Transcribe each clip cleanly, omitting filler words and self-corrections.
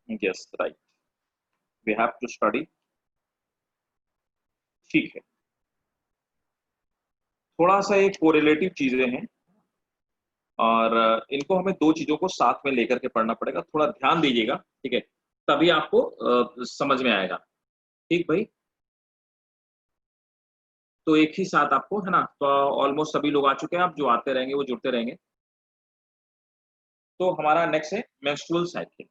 Yes right, we have to study. ठीक है, थोड़ा सा ये कोरिलेटिव चीजें हैं और इनको हमें दो चीजों को साथ में लेकर के पढ़ना पड़ेगा, थोड़ा ध्यान दीजिएगा, ठीक है, तभी आपको समझ में आएगा। ठीक भाई, तो एक ही साथ आपको, है ना, तो ऑलमोस्ट सभी लोग आ चुके हैं, आप जो आते रहेंगे वो जुड़ते रहेंगे। तो हमारा नेक्स्ट है मेंस्ट्रुअल साइकिल।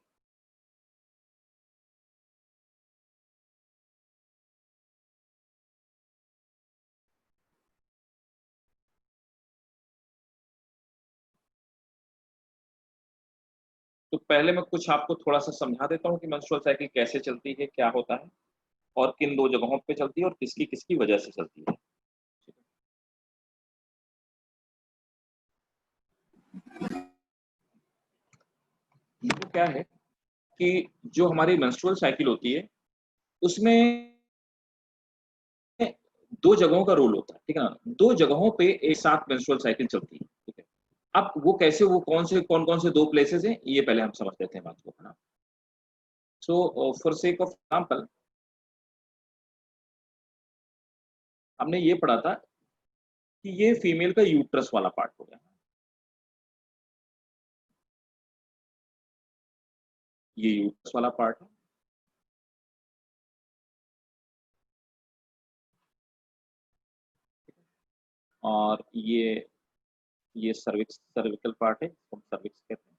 तो पहले मैं कुछ आपको थोड़ा सा समझा देता हूँ कि मेंस्ट्रुअल साइकिल कैसे चलती है, क्या होता है और किन दो जगहों पे चलती है और किसकी किसकी वजह से चलती है। तो क्या है कि जो हमारी मेंस्ट्रुअल साइकिल होती है उसमें दो जगहों का रोल होता है, ठीक है ना, दो जगहों पे एक साथ मेंस्ट्रुअल साइकिल चलती है, ठीक है। अब वो कैसे, वो कौन कौन से दो प्लेसेस हैं, ये पहले हम समझ लेते हैं बात को, है ना। So for sake of example हमने ये पढ़ा था कि ये फीमेल का यूट्रस वाला पार्ट हो गया, ये यूट्रस वाला पार्ट है। और ये सर्विकल पार्ट है, हम सर्विक्स कहते हैं,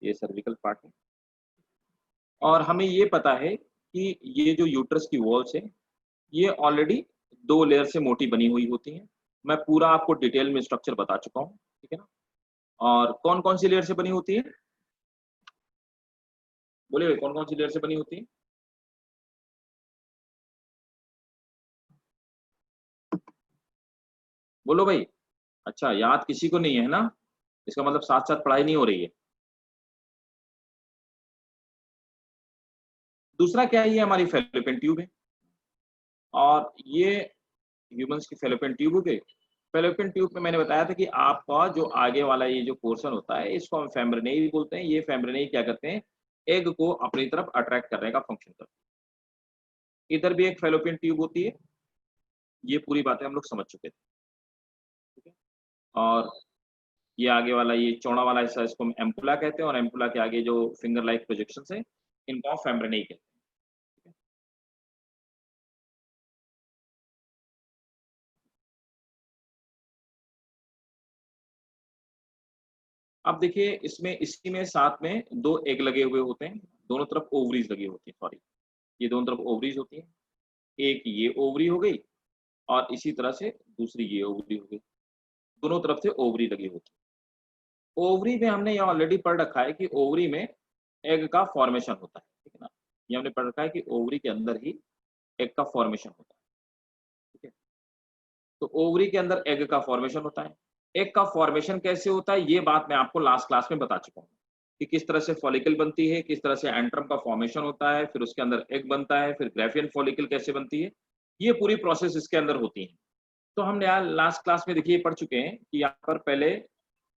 ये सर्विकल पार्ट है। और हमें ये पता है कि ये जो यूट्रस की वॉल्स है ये ऑलरेडी दो लेयर से मोटी बनी हुई होती हैं। मैं पूरा आपको डिटेल में स्ट्रक्चर बता चुका हूँ, ठीक है ना। और कौन कौन सी लेयर से बनी होती है, बोलिए कौन कौन सी लेयर से बनी होती है। बोलो भाई। अच्छा, याद किसी को नहीं है ना, इसका मतलब साथ साथ पढ़ाई नहीं हो रही है। दूसरा क्या है, ये हमारी फेलोपियन ट्यूब है और ये ह्यूमंस की फेलोपियन ट्यूब हो गई। फेलोपियन ट्यूब में मैंने बताया था कि आपका जो आगे वाला ये जो पोर्शन होता है इसको हम फेम्ब्रेनेई बोलते हैं। ये फेम्ब्रेनेई क्या करते हैं, एग को अपनी तरफ अट्रैक्ट करने का फंक्शन करते हैं। इधर भी एक फेलोपियन ट्यूब होती है, ये पूरी बातें हम लोग समझ चुके थे, ठीक है। और ये आगे वाला ये चौड़ा वाला हिस्सा इसको हम एम्पुला कहते हैं और एम्पुला के आगे जो फिंगर लाइक प्रोजेक्शन है इनको हम फेम्ब्रेनेई कहते हैं। अब देखिए इसमें, इसी में साथ में दो एग लगे हुए होते हैं, दोनों तरफ ओवरीज लगी होती है, सॉरी, ये दोनों तरफ ओवरीज होती है। एक ये ओवरी हो गई और इसी तरह से दूसरी ये ओवरी हो गई, दोनों तरफ से ओवरी लगी होती है। ओवरी में हमने ये ऑलरेडी पढ़ रखा है कि ओवरी में एग का फॉर्मेशन होता है, ठीक है ना। ये हमने पढ़ रखा है कि ओवरी के अंदर ही एग का फॉर्मेशन होता है, ठीक है। तो ओवरी के अंदर एग का फॉर्मेशन होता है। एग का फॉर्मेशन कैसे होता है ये बात मैं आपको लास्ट क्लास में बता चुका हूँ कि किस तरह से फॉलिकल बनती है, किस तरह से एंट्रम का फॉर्मेशन होता है, फिर उसके अंदर एग बनता है, फिर ग्राफियन फॉलिकल कैसे बनती है, ये पूरी प्रोसेस इसके अंदर होती है। तो हमने यार लास्ट क्लास में देखिए पढ़ चुके हैं कि यहाँ पर पहले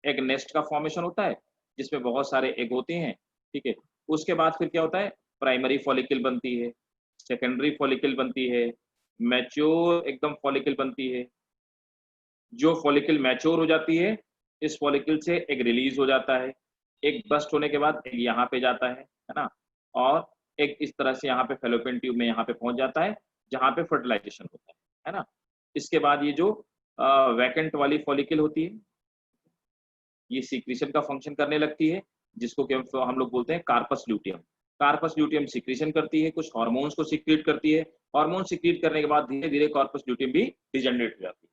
एग नेस्ट का फॉर्मेशन होता है जिसमें बहुत सारे एग होते हैं, ठीक है। उसके बाद फिर क्या होता है, प्राइमरी फॉलिकल बनती है, सेकेंडरी फॉलिकल बनती है, मैच्योर एकदम फॉलिकल बनती है। जो फॉलिकल मैच्योर हो जाती है, इस फॉलिकल से एग रिलीज हो जाता है। एग बस्ट होने के बाद एग यहाँ पे जाता है ना। और एग इस तरह से यहाँ पे फेलोपियन ट्यूब में यहाँ पे पहुंच जाता है जहाँ पे फर्टिलाइजेशन होता है ना। इसके बाद ये जो वैकेंट वाली फॉलिकल होती है ये सीक्रेशन का फंक्शन करने लगती है, जिसको कि हम लोग बोलते हैं corpus luteum. Corpus luteum secretion करती है, कुछ हार्मोन्स को सीक्रेट करती है। हार्मोन सीक्रेट करने के बाद धीरे धीरे कार्पस ल्यूटियम भी डिजेनरेट हो जाती है।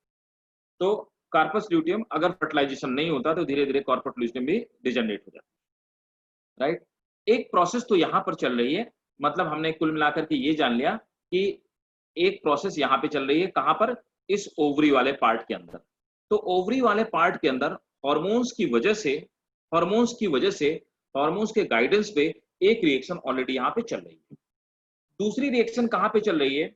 तो कार्पस ल्यूटियम अगर फर्टिलाइजेशन नहीं होता तो धीरे धीरे कार्पस ल्यूटियम भी डिजेनरेट हो जाता है, राइट। एक प्रोसेस तो यहाँ पर चल रही है, मतलब हमने कुल मिलाकर के ये जान लिया कि एक प्रोसेस यहाँ पे चल रही है, कहाँ पर, इस ओवरी वाले पार्ट के अंदर। तो ओवरी वाले पार्ट के अंदर हार्मोन्स की वजह से, हार्मोन्स की वजह से, हार्मोन्स के गाइडेंस पे एक रिएक्शन ऑलरेडी यहाँ पे चल रही है। दूसरी रिएक्शन कहाँ पे चल रही है,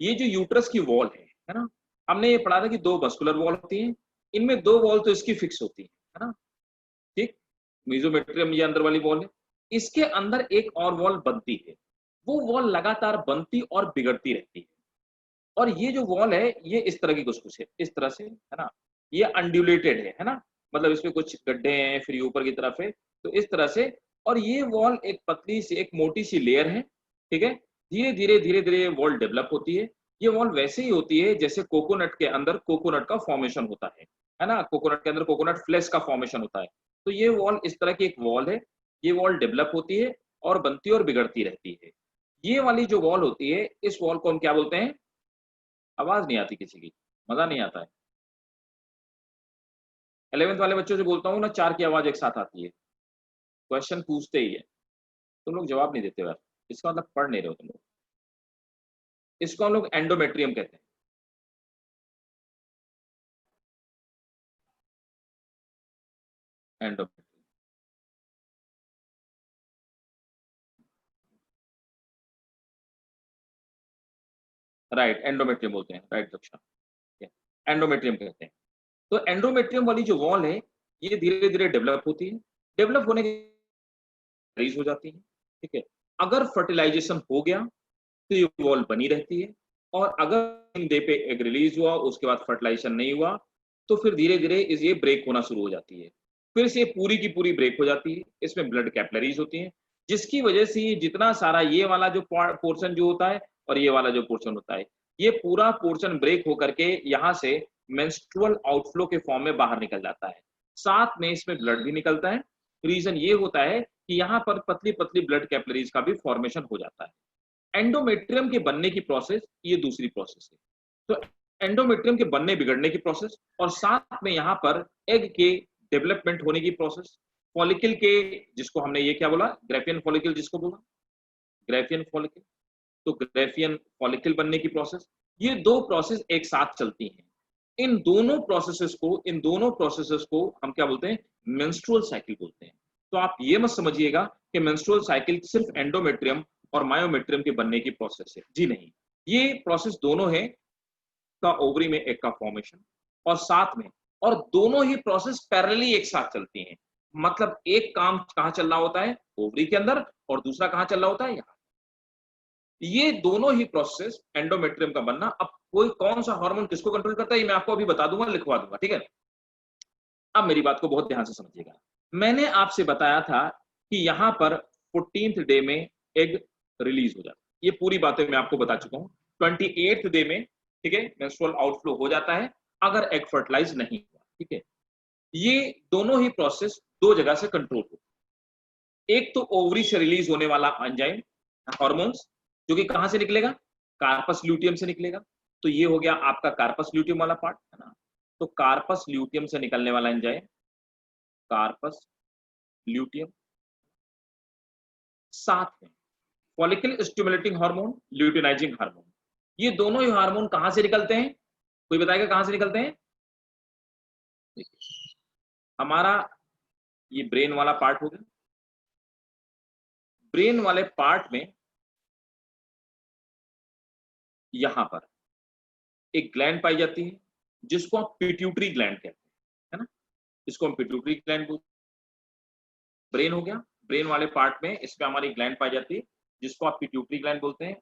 ये जो यूट्रस की वॉल है ना, हमने ये पढ़ा था कि दो मस्कुलर वॉल होती है, इनमें दो वॉल तो इसकी फिक्स होती है ना, ठीक। मेसोमेट्रियम ये अंदर वाली वॉल है। इसके अंदर एक और वॉल बनती है, वो वॉल लगातार बनती और बिगड़ती रहती है। और ये जो वॉल है ये इस तरह की कुछ है, इस तरह से, है ना, ये अनड्यूलेटेड है ना, मतलब इसमें कुछ गड्ढे हैं, फिर ये ऊपर की तरफ है, तो इस तरह से। और ये वॉल एक पतली सी, एक मोटी सी लेयर है, ठीक है। धीरे धीरे ये वॉल डेवलप होती है। ये वॉल वैसे ही होती है जैसे कोकोनट के अंदर कोकोनट का फॉर्मेशन होता है ना, कोकोनट के अंदर कोकोनट फ्लेश का फॉर्मेशन होता है। तो ये वॉल इस तरह की एक वॉल है। ये वॉल डेवलप होती है और बनती और बिगड़ती रहती है। ये वाली जो वॉल होती है, इस वॉल को हम क्या बोलते हैं? आवाज नहीं आती किसी की, मजा नहीं आता है। 11th वाले बच्चों से बोलता हूँ ना, 4 की आवाज एक साथ आती है, क्वेश्चन पूछते ही है, तुम लोग जवाब नहीं देते यार, इसका मतलब पढ़ नहीं रहे हो तुम लोग। इसको हम लोग एंडोमेट्रियम कहते हैं। एंडोमेट्रियम, राइट, एंडोमेट्रियम बोलते हैं, राइट कक्षा, एंडोमेट्रियम कहते हैं। तो एंडोमेट्रियम वाली जो वॉल है, ये धीरे धीरे डेवलप होती है। डेवलप होने के रिलीज हो जाती है, ठीक है। अगर फर्टिलाइजेशन हो गया तो ये वॉल बनी रहती है, और अगर डे पे एग रिलीज हुआ, उसके बाद फर्टिलाइजेशन नहीं हुआ, तो फिर धीरे धीरे ये ब्रेक होना शुरू हो जाती है। फिर से पूरी की पूरी ब्रेक हो जाती है। इसमें ब्लड कैपिलरीज होती हैं, जिसकी वजह से ये जितना सारा ये वाला जो पोर्शन जो होता है और ये वाला जो पोर्शन होता है, ये पूरा पोर्शन ब्रेक होकर के यहाँ से मेंस्ट्रुअल आउटफ्लो के फॉर्म में बाहर निकल जाता है। साथ में इसमें ब्लड भी निकलता है। रीजन ये होता है कि यहाँ पर पतली पतली ब्लड कैपिलरीज का भी फॉर्मेशन हो जाता है। एंडोमेट्रियम के बनने की प्रोसेस ये दूसरी प्रोसेस है। तो एंडोमेट्रियम के बनने बिगड़ने की प्रोसेस, और साथ में यहाँ पर एग के डेवलपमेंट होने की प्रोसेस, फॉलिकल के, जिसको हमने ये क्या बोला, ग्रेफियन फॉलिकल जिसको बोला, ग्रेफियन फॉलिकल, तो ग्रेफियन फॉलिकल बनने की प्रोसेस, ये दो प्रोसेस एक साथ चलती हैं। इन दोनों प्रोसेसेस को हम क्या बोलते हैं? मेंस्ट्रुअल साइकिल बोलते हैं। तो आप ये मत समझिएगा कि मेंस्ट्रुअल साइकिल सिर्फ एंडोमेट्रियम और मायोमेट्रियम के बनने की प्रोसेस है, जी नहीं। ये प्रोसेस दोनों है, का ओवरी में एग का फॉर्मेशन, और साथ में, और दोनों ही प्रोसेस पैरेलली एक साथ चलती हैं। मतलब एक काम कहां चल रहा होता है? ओवरी के अंदर, और दूसरा कहां चल रहा होता है? यहाँ। ये दोनों ही प्रोसेस एंडोमेट्रियम का बनना। अब कोई कौन सा हार्मोन किसको कंट्रोल करता है, ये मैं आपको अभी बता दूंगा, लिखवा दूंगा, ठीक है। अब मेरी बात को बहुत ध्यान से समझिएगा। मैंने आपसे बताया था कि यहां पर 14th डे में एग रिलीज हो जाता है। ये पूरी बातें मैं आपको बता चुका हूं। 28th डे में, ठीक है, मेंस्ट्रुअल आउटफ्लो हो जाता है अगर एग फर्टिलाइज नहीं हुआ, ठीक है। ये दोनों ही प्रोसेस दो जगह से कंट्रोल होती है। एक तो ओवरी से रिलीज होने वाला एंजाइम हार्मोन्स, जो कि कहां से निकलेगा? कार्पस ल्यूटियम से निकलेगा। तो ये हो गया आपका कार्पस ल्यूटियम वाला पार्ट, है ना। तो कार्पस ल्यूटियम से निकलने वाला एंजाइम कार्पस ल्यूटियम, साथ में follicle stimulating hormone, luteinizing hormone. ये दोनों ही हार्मोन कहां से निकलते हैं? कोई बताएगा कहां से निकलते हैं? हमारा ये ब्रेन वाला पार्ट हो गया। ब्रेन वाले पार्ट में यहां पर एक ग्लैंड पाई जाती है, जिसको आप पिट्यूटरी ग्लैंड कहते हैं, है ना। इसको हम पिट्यूटरी ग्लैंड बोलते हैं। ब्रेन हो गया, ब्रेन वाले पार्ट में इसमें हमारी ग्लैंड पाई जाती है, जिसको आप पिट्यूटरी ग्लैंड बोलते हैं।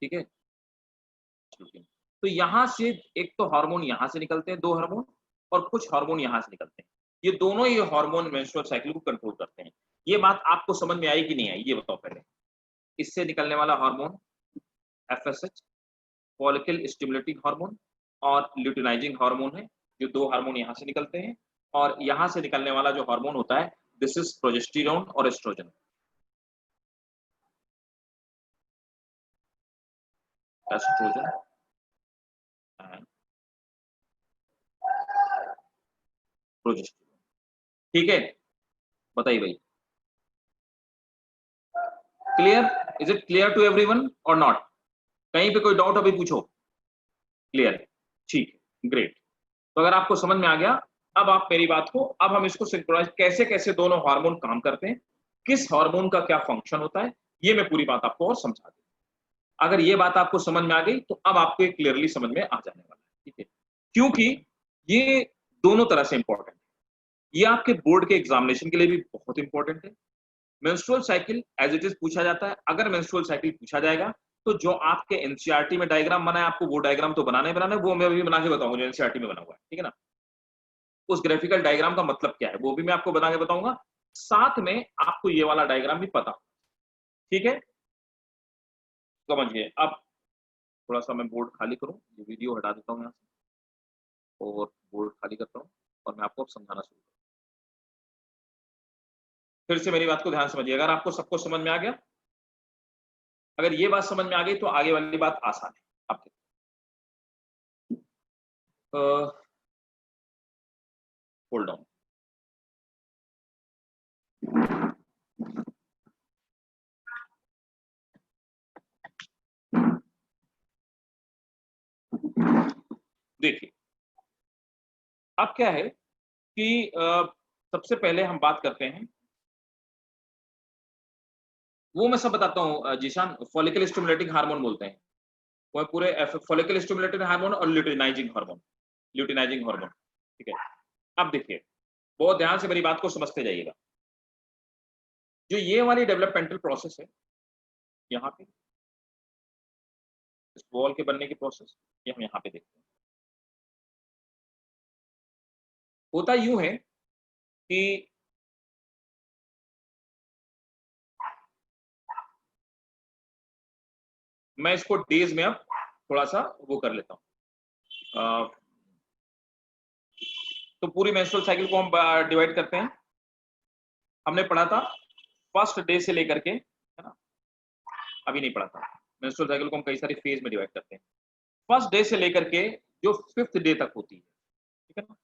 ठीक है। तो यहां से एक तो हार्मोन यहां से निकलते हैं, दो हार्मोन, और कुछ हार्मोन यहां से निकलते हैं। ये दोनों ही हार्मोन मेंस्ट्रुअल साइकिल को कंट्रोल करते हैं। ये बात आपको समझ में आई कि नहीं आई, ये बताओ पहले। इससे निकलने वाला hormone FSH, follicle stimulating hormone, और ल्यूटिनाइजिंग हार्मोन है। जो दो हार्मोन यहां से निकलते हैं, और यहां से निकलने वाला जो हार्मोन होता है, दिस इज प्रोजेस्टेरोन और एस्ट्रोजन। एस्ट्रोजन एंड प्रोजेस्टेरोन, ठीक है। बताइए भाई, clear? Is it clear to everyone और नॉट? कहीं पे कोई डाउट अभी पूछो। क्लियर है, ठीक है, ग्रेट। तो अगर आपको समझ में आ गया अब आप मेरी बात को, अब हम इसको सिंक्रोनाइज कैसे कैसे दोनों हार्मोन काम करते हैं, किस हार्मोन का क्या फंक्शन होता है, ये मैं पूरी बात आपको और समझा दूं। अगर ये बात आपको समझ में आ गई तो अब आपको क्लियरली समझ में आ जाने वाला है, ठीक है। क्योंकि ये दोनों तरह से इंपॉर्टेंट है, ये आपके बोर्ड के एग्जामिनेशन के लिए भी बहुत इंपॉर्टेंट है। Menstrual cycle as it is पूछा जाता है, अगर मेंस्ट्रुअल साइकिल पूछा जाएगा तो जो आपके एनसीईआरटी में डायग्राम बना है, आपको वो डायग्राम तो बनाना है, वो मैं अभी बना के बताऊंगा जो एनसीईआरटी में बना हुआ है, ठीक है ना। उस ग्राफिकल डायग्राम का मतलब क्या है वो भी मैं आपको बना के बताऊंगा, साथ में आपको ये वाला डायग्राम भी पता, ठीक है। समझिए। अब थोड़ा सा मैं बोर्ड खाली करूं, ये वीडियो हटा देता हूं यहाँ से और बोर्ड खाली करता हूं और मैं आपको अब समझाना शुरू करूं। फिर से मेरी बात को ध्यान समझिए, अगर आपको सबको समझ में आ गया, अगर ये बात समझ में आ गई तो आगे वाली बात आसान है आपके। Hold on. देखिए अब क्या है कि सबसे पहले हम बात करते हैं, वो मैं सब बताता हूँ जीशान, फॉलिकल स्टिमुलेटिंग हार्मोन बोलते हैं वो पूरे, फॉलिकल स्टिमुलेटिंग हार्मोन और ल्यूटिनाइजिंग हार्मोन, ल्यूटिनाइजिंग हार्मोन, ठीक है। अब देखिए बहुत ध्यान से मेरी बात को समझते जाइएगा, जो ये वाली डेवलपमेंटल प्रोसेस है यहाँ पे, इस बॉल के बनने की प्रोसेस, ये हम यहाँ पे देखते हैं। होता यूं है कि मैं इसको डेज में अब थोड़ा सा वो कर लेता हूँ। तो पूरी मेंस्ट्रुअल साइकिल को हम डिवाइड करते हैं, हमने पढ़ा था फर्स्ट डे से लेकर के, है ना, अभी नहीं पढ़ा था। मेंस्ट्रुअल साइकिल को हम कई सारी फेज में डिवाइड करते हैं, फर्स्ट डे से लेकर के जो फिफ्थ डे तक होती है, ठीक है ना,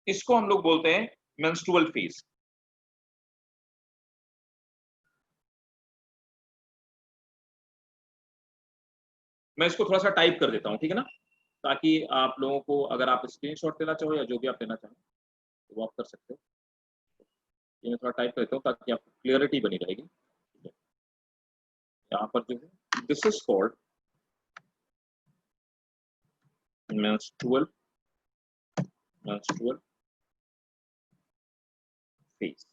इसको हम लोग बोलते हैं मेंस्ट्रुअल फेज। मैं इसको थोड़ा सा टाइप कर देता हूँ, ठीक है ना, ताकि आप लोगों को अगर आप स्क्रीनशॉट लेना चाहो या जो भी आप लेना चाहो तो वो आप कर सकते हो। ये मैं थोड़ा टाइप कर देता हूँ ताकि आपको क्लियरिटी बनी रहेगी, ठीक है। यहाँ पर जो है this is called menstrual menstrual phase,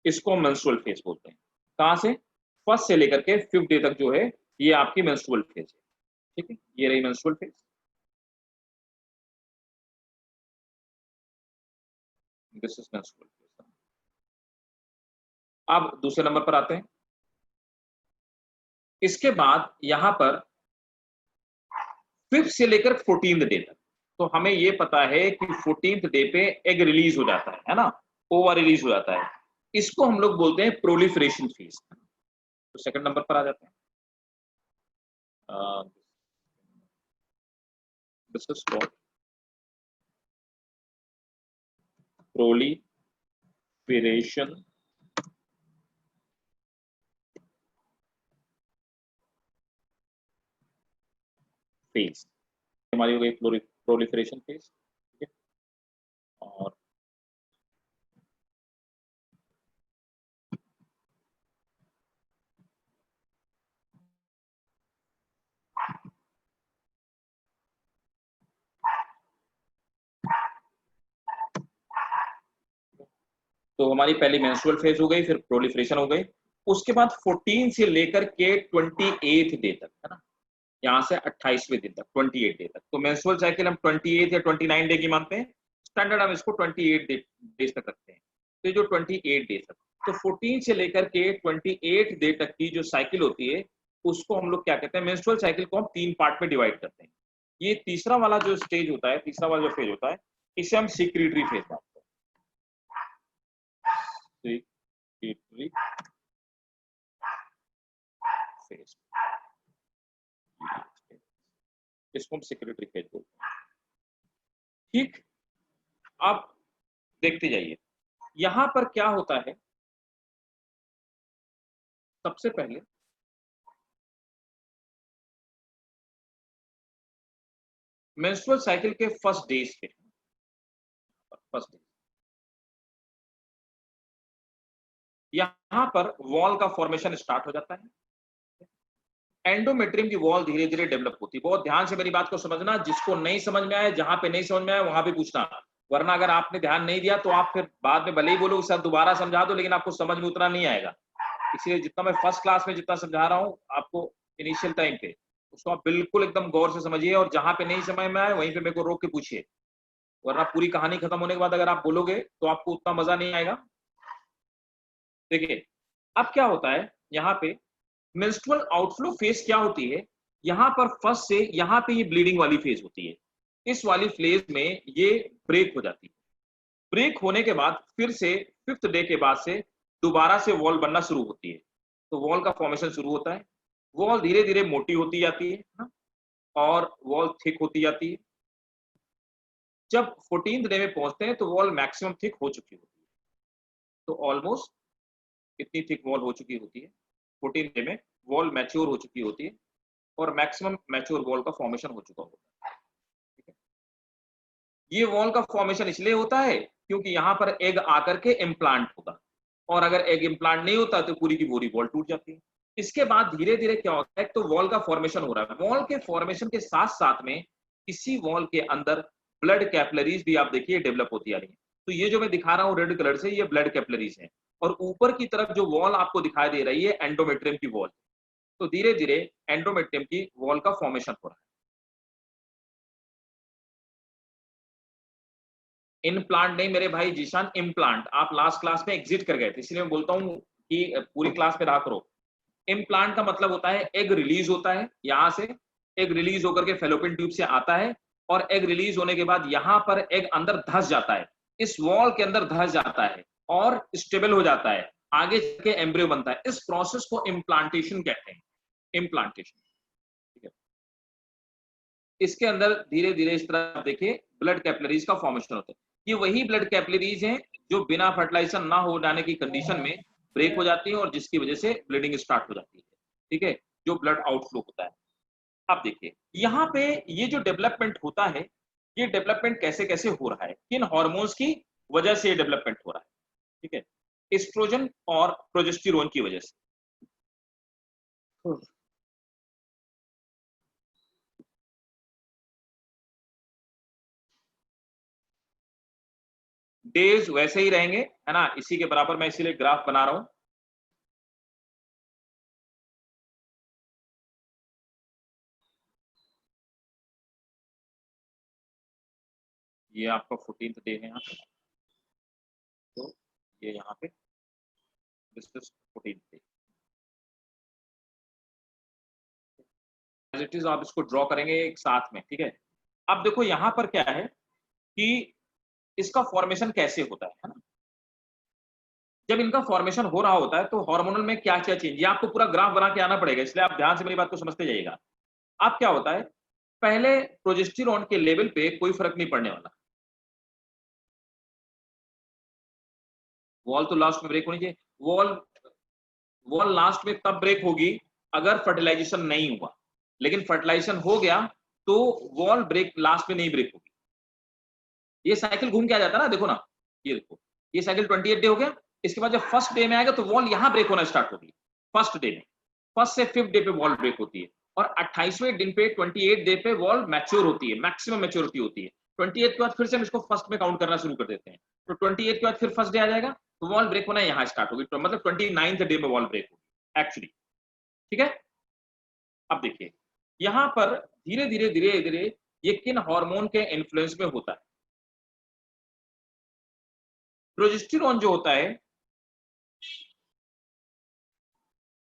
इसको हम मेंस्ट्रुअल फेज बोलते हैं। कहाँ से? फर्स्ट से लेकर के फिफ्थ डे तक जो है ये आपकी मेंस्ट्रुअल फेज है, ठीक है, ये रही menstrual phase. This is menstrual phase. अब दूसरे नंबर पर आते हैं, इसके बाद यहां पर फिफ्थ से लेकर 14th डे तक, तो हमें ये पता है कि 14th डे पे एग रिलीज हो जाता है ना, ओवर रिलीज हो जाता है, इसको हम लोग बोलते हैं प्रोलिफरेशन फेज। तो सेकंड नंबर पर आ जाते हैं, this is called proliferation phase. हमारी हो गई प्रोलिफरेशन फेज, ठीक है। और तो हमारी पहली मेंस्ट्रुअल फेज हो गई, फिर प्रोलिफरेशन हो गई, उसके बाद 14 से लेकर के 28 डे तक, है ना, यहाँ से 28वें दिन तक, 28 डे तक। तो मेंस्ट्रुअल साइकिल हम 28 या 29 डे की मानते हैं, स्टैंडर्ड हम इसको 28 डेज तक रखते हैं। तो जो 28 डे तक, तो 14 से लेकर के 28 डे तक की जो साइकिल होती है उसको हम लोग क्या कहते हैं, मेंस्ट्रुअल साइकिल को हम 3 पार्ट में डिवाइड करते हैं। ये तीसरा वाला जो स्टेज होता है, तीसरा वाला जो फेज होता है, इसे हम सिक्रीटरी फेज मानते हैं, सिक्रीटरी फेज, इसको हम सिक्रीटरी फेज बोलते हैं, ठीक। अब देखते जाइए यहां पर क्या होता है, सबसे पहले मेंस्ट्रुअल साइकिल के फर्स्ट डेज पे, फर्स्ट डे। यहां पर वॉल का फॉर्मेशन स्टार्ट हो जाता है। एंडोमेट्रियम की वॉल धीरे धीरे डेवलप होती है। बहुत ध्यान से मेरी बात को समझना, जिसको नहीं समझ में आए, जहां पे नहीं समझ में आए वहां पे पूछना, वरना अगर आपने ध्यान नहीं दिया तो आप फिर बाद में भले ही बोलो सर दोबारा समझा दो, लेकिन आपको समझ में उतना नहीं आएगा। इसलिए जितना मैं फर्स्ट क्लास में जितना समझा रहा हूँ आपको इनिशियल टाइम पे, उसको आप बिल्कुल एकदम गौर से समझिए, और जहां पे नहीं समझ में आए वहीं पे मेरे को रोक के पूछिए, वरना पूरी कहानी खत्म होने के बाद अगर आप बोलोगे तो आपको उतना मजा नहीं आएगा। देखिए अब क्या होता है, यहाँ पे मेंस्ट्रुअल आउटफ्लो फेज क्या होती है, यहाँ पर फर्स्ट से यहाँ पे ये ब्लीडिंग वाली फेज होती है। इस वाली फेज में ये ब्रेक हो जाती है। ब्रेक होने के बाद फिर से 5th डे के बाद से दोबारा से वॉल बनना शुरू होती है। तो वॉल का फॉर्मेशन शुरू होता है। वॉल धीरे धीरे मोटी होती जाती है ना, और वॉल थिक होती जाती है। जब 14th डे में पहुंचते हैं तो वॉल मैक्सिमम थिक हो चुकी होती है। तो ऑलमोस्ट इतनी थिक वॉल हो चुकी होती है। 14th डे में वॉल मैच्योर हो चुकी होती है और मैक्सिमम मैच्योर वॉल का फॉर्मेशन हो चुका होता है। ठीक है, ये वॉल का फॉर्मेशन इसलिए होता है क्योंकि यहाँ पर एग आकर के इम्प्लांट होगा, और अगर एग इम्प्लांट नहीं होता तो पूरी की पूरी वॉल टूट जाती है। इसके बाद धीरे धीरे क्या होता है, तो वॉल का फॉर्मेशन हो रहा है। वॉल के फॉर्मेशन के साथ साथ में इसी वॉल के अंदर ब्लड कैपिलरीज भी आप देखिए डेवलप होती आ रही है। तो ये जो मैं दिखा रहा हूँ रेड कलर से, ये ब्लड कैपिलरीज है, और ऊपर की तरफ जो वॉल आपको दिखाई दे रही है एंडोमेट्रियम की वॉल। तो धीरे धीरे एंडोमेट्रियम की वॉल का फॉर्मेशन हो रहा है। इनप्लांट नहीं मेरे भाई जीशान, इम्प्लांट। आप लास्ट क्लास में एग्जिट कर गए थे, इसलिए मैं बोलता हूँ कि पूरी क्लास में रहा करो। इम्प्लांट का मतलब होता है एग रिलीज होता है, यहां से एग रिलीज होकर के फेलोपियन ट्यूब से आता है, और एग रिलीज होने के बाद यहां पर एग अंदर धंस जाता है, इस वॉल के अंदर धंस जाता है और स्टेबल हो जाता है, आगे के एम्ब्रियो बनता है। इस प्रोसेस को इम्प्लांटेशन कहते हैं, इम्प्लांटेशन। ठीक है, इसके अंदर धीरे धीरे इस तरह देखिए ब्लड कैपिलरीज का फॉर्मेशन होता है। ये वही ब्लड कैपिलरीज हैं जो बिना फर्टिलाइजेशन ना हो जाने की कंडीशन में ब्रेक हो जाती है और जिसकी वजह से ब्लीडिंग स्टार्ट हो जाती है। ठीक है, जो ब्लड आउटफ्लो होता है। अब देखिए यहाँ पे ये जो डेवलपमेंट होता है, ये डेवलपमेंट कैसे कैसे हो रहा है, किन हार्मोन्स की वजह से ये डेवलपमेंट हो रहा है। ठीक है, एस्ट्रोजन और प्रोजेस्टेरोन की वजह से। डेज वैसे ही रहेंगे, है ना, इसी के बराबर, मैं इसीलिए ग्राफ बना रहा हूं। ये आपका 14th डे है यहाँ पे, तो ये यहाँ पे this is 14th day. As it is आप इसको ड्रॉ करेंगे एक साथ में। ठीक है, अब देखो यहाँ पर क्या है कि इसका फॉर्मेशन कैसे होता है ना। जब इनका फॉर्मेशन हो रहा होता है तो हार्मोनल में क्या क्या चेंज, ये आपको पूरा ग्राफ बना के आना पड़ेगा, इसलिए आप ध्यान से मेरी बात को समझते जाइएगा। अब क्या होता है, पहले प्रोजेस्टेरोन के लेवल पे कोई फर्क नहीं पड़ने वाला। वॉल तो लास्ट में ब्रेक होनी चाहिए। वॉल वॉल लास्ट में तब ब्रेक होगी अगर फर्टिलाइजेशन नहीं हुआ, लेकिन फर्टिलाइजेशन हो गया तो वॉल ब्रेक लास्ट में नहीं ब्रेक होगी। ये साइकिल घूम के आ जाता है ना, देखो ना, ये देखो, ये साइकिल 28 डे हो गया। इसके बाद जब फर्स्ट डे में आएगा तो वॉल यहां ब्रेक होना स्टार्ट होगी। फर्स्ट डे में, फर्स्ट से 5th डे पे वॉल ब्रेक होती है, और 28वें दिन पे 28 डे पे वॉल मैच्योर होती है, मैक्सिमम मैच्योरिटी होती है। 28 के बाद फिर से हम इसको फर्स्ट में काउंट करना शुरू कर देते हैं, तो 28 के बाद फिर फर्स्ट डे आ जाएगा, तो वॉल ब्रेक होना यहाँ स्टार्ट होगी, तो मतलब 29th डे में वॉल ब्रेक होगी एक्चुअली। ठीक है, अब देखिए यहां पर धीरे धीरे धीरे धीरे ये किन हार्मोन के इन्फ्लुएंस में होता है। प्रोजेस्टेरोन जो होता है,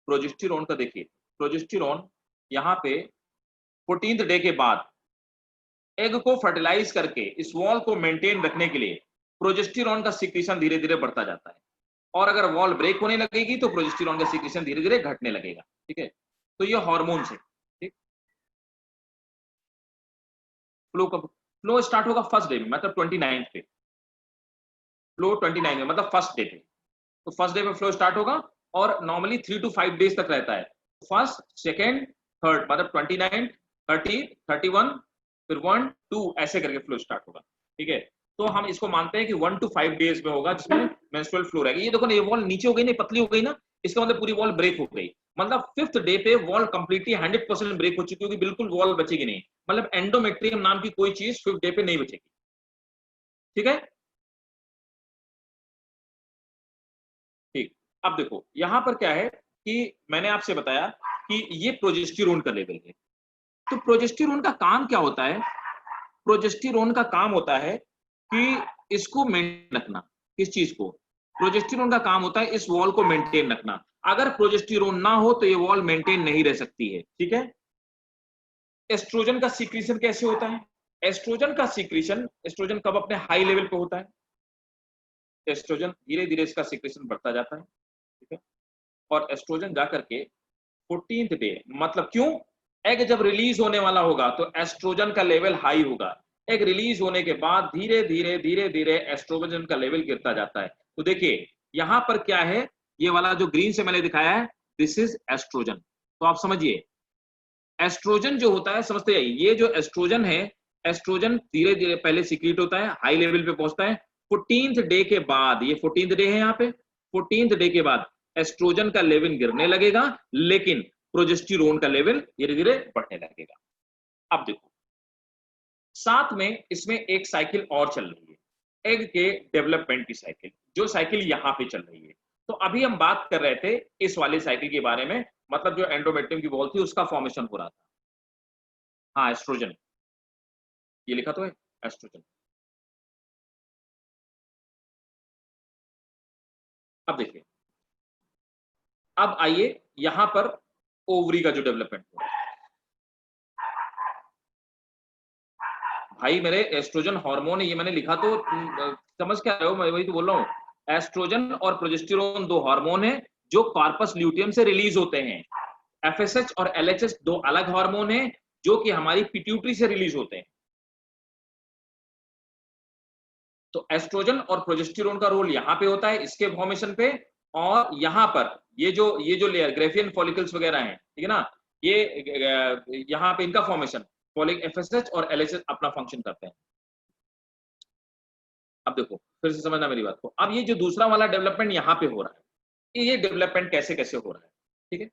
प्रोजेस्टेरोन का देखिए, प्रोजेस्टेरोन यहाँ पे 14th डे के बाद एग को फर्टिलाइज करके इस वॉल को मेंटेन रखने के लिए प्रोजेस्टेरोन का सिक्रीशन धीरे धीरे बढ़ता जाता है, और अगर वॉल ब्रेक होने लगेगी तो प्रोजेस्टेरोन का सिक्रीशन धीरे धीरे घटने लगेगा। ठीक है, तो ये हार्मोन है। ठीक, फ्लो स्टार्ट होगा फर्स्ट डे में, मतलब 29th पे। फ्लो 29 में मतलब फर्स्ट डे पे, तो फर्स्ट डे में फ्लो स्टार्ट होगा और नॉर्मली 3 to 5 डेज तक रहता है। फर्स्ट, सेकेंड, थर्ड, मतलब 29, 30, 31, फिर 1, 2 ऐसे करके फ्लो स्टार्ट होगा। ठीक है, तो हम इसको मानते हैं कि 1 to 5 डेज में होगा जिसमें मेंस्ट्रुअल फ्लो रहेगी। ये देखो ना, ये वॉल नीचे हो गई ना, पतली हो गई ना, इसका मतलब पूरी वॉल ब्रेक हो गई। मतलब 5th डे पे वॉल कंप्लीटली 100% ब्रेक हो चुकी होगी, बिल्कुल वॉल बचेगी नहीं। मतलब एंडोमेट्रियम नाम की कोई चीज 5th डे पे नहीं बचेगी। ठीक है, ठीक। अब देखो यहां पर क्या है कि मैंने आपसे बताया कि ये प्रोजेस्टेरोन का लेवल है। तो प्रोजेस्टेरोन का काम क्या होता है? प्रोजेस्टेरोन का काम होता है कि इसको मेंटेन रखना। किस चीज को? प्रोजेस्टेरोन का काम होता है इस वॉल को मेंटेन रखना। अगर प्रोजेस्टेरोन ना हो तो ये वॉल मेंटेन नहीं रह सकती है। ठीक है। एस्ट्रोजन का सीक्रेशन कैसे होता है? एस्ट्रोजन का सीक्रेशन, एस्ट्रोजन कब अपने हाई लेवल पे होता है? एस्ट्रोजन धीरे धीरे इसका सीक्रेशन बढ़ता जाता है। ठीक है। और एस्ट्रोजन जाकर के 14th डे, मतलब क्यों? एग जब रिलीज होने वाला होगा तो एस्ट्रोजन का लेवल हाई होगा। एग रिलीज होने के बाद धीरे धीरे धीरे धीरे एस्ट्रोजन का लेवल गिरता जाता है। तो देखिए यहां पर क्या है, ये वाला जो ग्रीन से मैंने दिखाया है, दिस इज एस्ट्रोजन। तो आप समझिए एस्ट्रोजन जो होता है, समझते जाइए, ये जो एस्ट्रोजन है, एस्ट्रोजन धीरे धीरे पहले सीक्रेट होता है, हाई लेवल पे पहुंचता है। 14th डे के बाद, ये 14th डे है यहाँ पे, 14th डे के बाद एस्ट्रोजन का लेवल गिरने लगेगा, लेकिन प्रोजेस्टेरोन का लेवल धीरे धीरे बढ़ने लगेगा। अब देखो साथ में इसमें एक साइकिल और चल रही है, एग के डेवलपमेंट की साइकिल, जो साइकिल यहाँ पे चल रही है। तो अभी हम बात कर रहे थे इस वाली साइकिल के बारे में, मतलब जो एंडोमेट्रियम की वॉल थी उसका फॉर्मेशन हो रहा था। हाँ एस्ट्रोजन, ये लिखा तो है एस्ट्रोजन। अब देखिए, अब आइए यहां पर ओवरी का जो डेवलपमेंट हो रहा है। भाई मेरे एस्ट्रोजन हार्मोन है, ये मैंने लिखा तो समझ क्या रहे हो, मैं वही तो बोल रहा हूँ। एस्ट्रोजन और प्रोजेस्टेरोन दो हार्मोन है जो कार्पस ल्यूटियम से रिलीज होते हैं। एफएसएच और एलएचएस दो अलग हार्मोन है जो कि हमारी पिट्यूटरी से रिलीज होते हैं। तो एस्ट्रोजन और प्रोजेस्टेरोन का रोल यहाँ पे होता है इसके फॉर्मेशन पे, और यहाँ पर ये जो लेयर ग्रेफियन फॉलिकल्स वगैरह हैं, ठीक है ना, ये यहाँ पे इनका फॉर्मेशन, फॉलिक एफएसएच और एलएचएस अपना फंक्शन करते हैं। अब देखो फिर से समझना मेरी बात को, अब ये जो दूसरा वाला डेवलपमेंट यहाँ पे हो रहा है, ये डेवलपमेंट कैसे कैसे हो रहा है? ठीक है,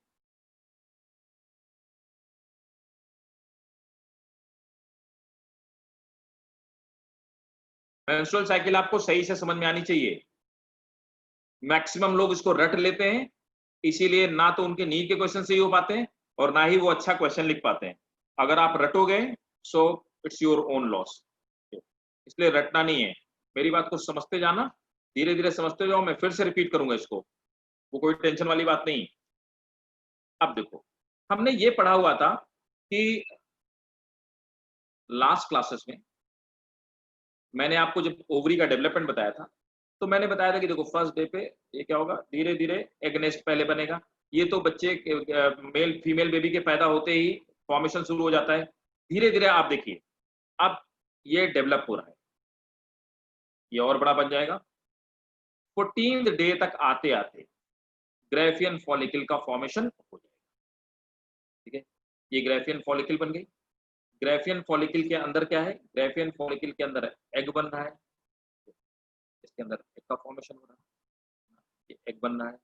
मेंस्ट्रुअल साइकिल आपको सही से समझ में आनी चाहिए। मैक्सिमम लोग इसको रट लेते हैं, इसीलिए ना तो उनके नीट के क्वेश्चन सही हो पाते हैं और ना ही वो अच्छा क्वेश्चन लिख पाते हैं। अगर आप रटोगे so it's your own loss. इसलिए रटना नहीं है, मेरी बात को समझते जाना, धीरे धीरे समझते जाओ। मैं फिर से रिपीट करूंगा इसको, वो कोई टेंशन वाली बात नहीं। अब देखो हमने ये पढ़ा हुआ था कि लास्ट क्लासेस में मैंने आपको जब ओवरी का डेवलपमेंट बताया था, तो मैंने बताया था कि देखो फर्स्ट डे पे ये क्या होगा, धीरे धीरे एग नेस्ट पहले बनेगा। ये तो बच्चे मेल फीमेल बेबी के पैदा होते ही फॉर्मेशन शुरू हो जाता है। धीरे धीरे आप देखिए अब ये डेवलप हो रहा है, ये और बड़ा बन जाएगा। 14th डे तक आते आते ग्रेफियन फॉलिकल का फॉर्मेशन हो जाएगा। ठीक है, ये ग्रेफियन फॉलिकल बन गई। ग्रेफियन फॉलिकल के अंदर क्या है? ग्रेफियन फॉलिकल के अंदर एग बन रहा है, इसके अंदर एग का फॉर्मेशन हो रहा है, ये एग बन रहा है।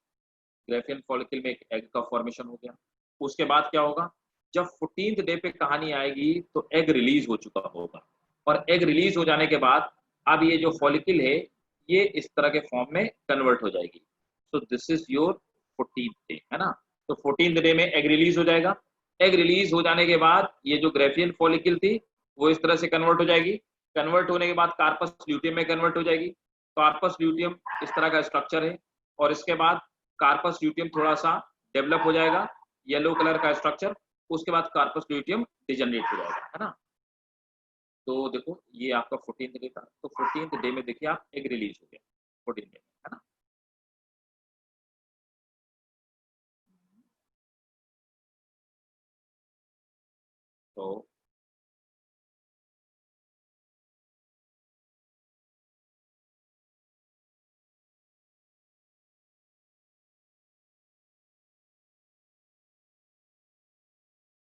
ग्रेफियन फॉलिकल में एक एग का फॉर्मेशन हो गया। उसके बाद क्या होगा? जब 14th डे पे कहानी आएगी तो एग रिलीज हो चुका होगा, और एग रिलीज हो जाने के बाद अब ये जो फॉलिकल है ये इस तरह के फॉर्म में कन्वर्ट हो जाएगी। So this is your 14th day, है ना। तो 14th डे में एग रिलीज हो जाएगा। एग रिलीज हो जाने के बाद ये जो ग्रेफियन फॉलिकल थी वो इस तरह से कन्वर्ट हो जाएगी। कन्वर्ट होने के बाद कार्पस ल्यूटियम में कन्वर्ट हो जाएगी। कार्पस ल्यूटियम इस तरह का स्ट्रक्चर है, और इसके बाद कार्पस ल्यूटियम थोड़ा सा डेवलप हो जाएगा, येलो कलर का स्ट्रक्चर। उसके बाद कार्पस ल्यूटियम डिजनरेट हो जाएगा, है ना। तो देखो ये आपका 14th डे था, तो 14th डे में देखिए आप एग रिलीज हो गया 14th डे, है ना। तो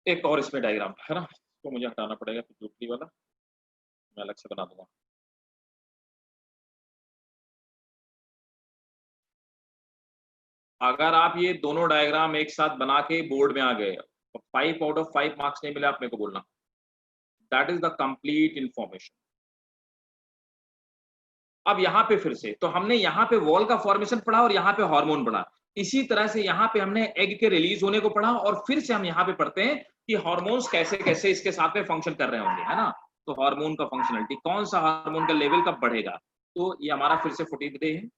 एक और इसमें डायग्राम है ना, तो मुझे हटाना पड़ेगा, फिर दूसरी वाला मैं अलग से बना दूंगा। अगर आप ये दोनों डायग्राम एक साथ बना के बोर्ड में आ गए, 5 आउट ऑफ 5 मार्क्स नहीं मिले, आप मेरे को बोलना। That is the complete information. अब यहाँ पे फिर से तो हमने यहाँ पे वॉल का फॉर्मेशन पढ़ा और यहाँ पे हार्मोन पढ़ा। इसी तरह से यहाँ पे हमने एग के रिलीज होने को पढ़ा और फिर से हम यहाँ पे पढ़ते हैं कि हार्मोन्स कैसे कैसे इसके साथ में फंक्शन कर रहे होंगे, है ना। तो हार्मोन का फंक्शनलिटी, कौन सा हार्मोन का लेवल कब बढ़ेगा, तो ये हमारा फिर से 14th डे है।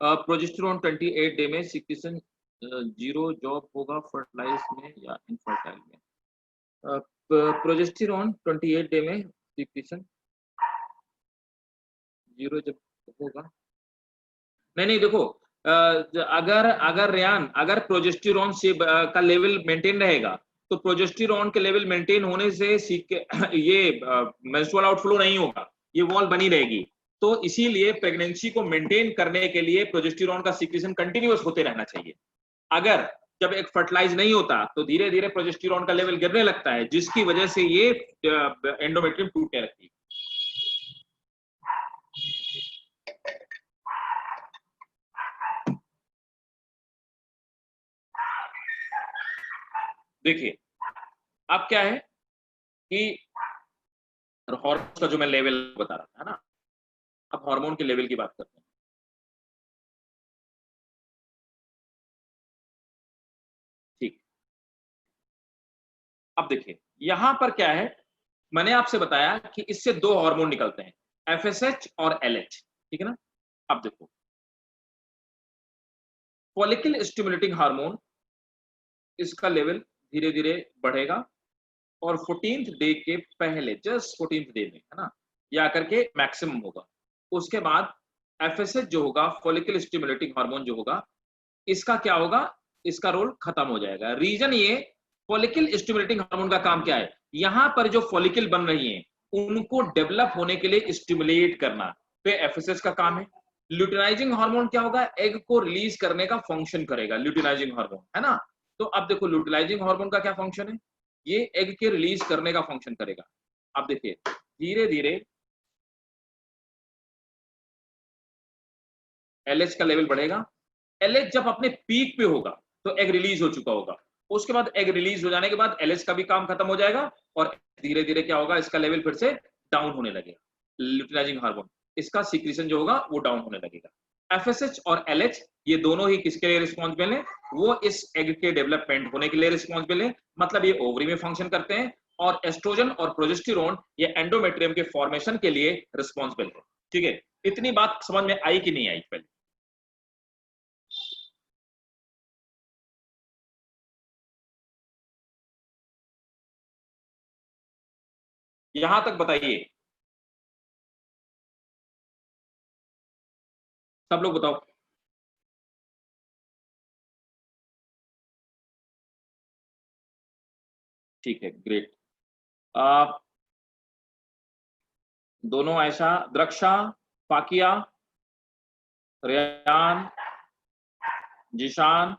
प्रोजेस्टेरोन 28 डे में सिक्रीशन 0 जॉब होगा फर्टिलाइज में या इनफर्टाइल में। प्रोजेस्टेरोन 28 डे में सिक्रीशन 0 जब होगा, नहीं देखो, अगर रेयान, अगर प्रोजेस्टेरोन से का लेवल मेंटेन रहेगा तो प्रोजेस्टेरोन के लेवल मेंटेन होने से ये मेंस्ट्रुअल आउटफ्लो नहीं होगा, ये वॉल बनी रहेगी। तो इसीलिए प्रेगनेंसी को मेंटेन करने के लिए प्रोजेस्टेरोन का सिक्रीशन कंटिन्यूअस होते रहना चाहिए। अगर जब एक फर्टिलाइज नहीं होता तो धीरे धीरे प्रोजेस्टेरोन का लेवल गिरने लगता है, जिसकी वजह से ये एंडोमेट्रियम टूटने लगती है। देखिए अब क्या है कि हार्मोन का जो मैं लेवल बता रहा था, है ना, अब हार्मोन के लेवल की बात करते हैं। ठीक, अब देखिए यहां पर क्या है, मैंने आपसे बताया कि इससे दो हार्मोन निकलते हैं, एफएसएच और एलएच, ठीक है ना। अब देखो फॉलिकल स्टिमुलेटिंग हार्मोन, इसका लेवल धीरे धीरे बढ़ेगा और 14th डे के पहले, जस्ट 14th डे में, है ना, ये आकर के मैक्सिमम होगा। उसके बाद एफएसएच जो होगा, फॉलिकल स्टिमुलेटिंग हार्मोन जो होगा, इसका क्या होगा, इसका रोल खत्म हो जाएगा। रीजन ये, फॉलिकल स्टिमुलेटिंग हार्मोन का काम क्या है, यहां पर जो फॉलिकल बन रही है उनको डेवलप होने के लिए स्टिमुलेट करना, तो एफएसएच का काम है। ल्यूटिनाइजिंग हार्मोन क्या होगा, एग को रिलीज करने का फंक्शन करेगा ल्यूटिनाइजिंग हार्मोन, है ना। तो अब देखो ल्यूटिनाइजिंग हार्मोन का क्या फंक्शन है, ये एग के रिलीज करने का फंक्शन करेगा। अब देखिए धीरे धीरे एलएच का लेवल बढ़ेगा। एलएच जब अपने पीक पे होगा तो एग रिलीज हो चुका होगा, उसके बाद एग रिलीज हो जाने के बाद एलएच का भी काम खत्म हो जाएगा और धीरे धीरे क्या होगा, इसका लेवल फिर से डाउन होने लगेगा। ल्यूटिनाइजिंग हार्मोन, इसका सीक्रेशन जो होगा वो डाउन होने लगेगा। एफएसएच और एलएच ये दोनों ही किसके लिए रिस्पॉन्सिबल है, वो इस एग के डेवलपमेंट होने के लिए रिस्पॉन्सिबल है, मतलब ये ओवरी में फंक्शन करते हैं। और एस्ट्रोजन और प्रोजेस्टेरोन ये एंडोमेट्रियम के फॉर्मेशन के लिए रिस्पॉन्सिबल है। ठीक है, इतनी बात समझ में आई कि नहीं आई पहले? यहां तक बताइए, सब लोग बताओ। ठीक है, ग्रेट। दोनों आयशा, द्रक्षा, फाकिया, रेयान, जिशान,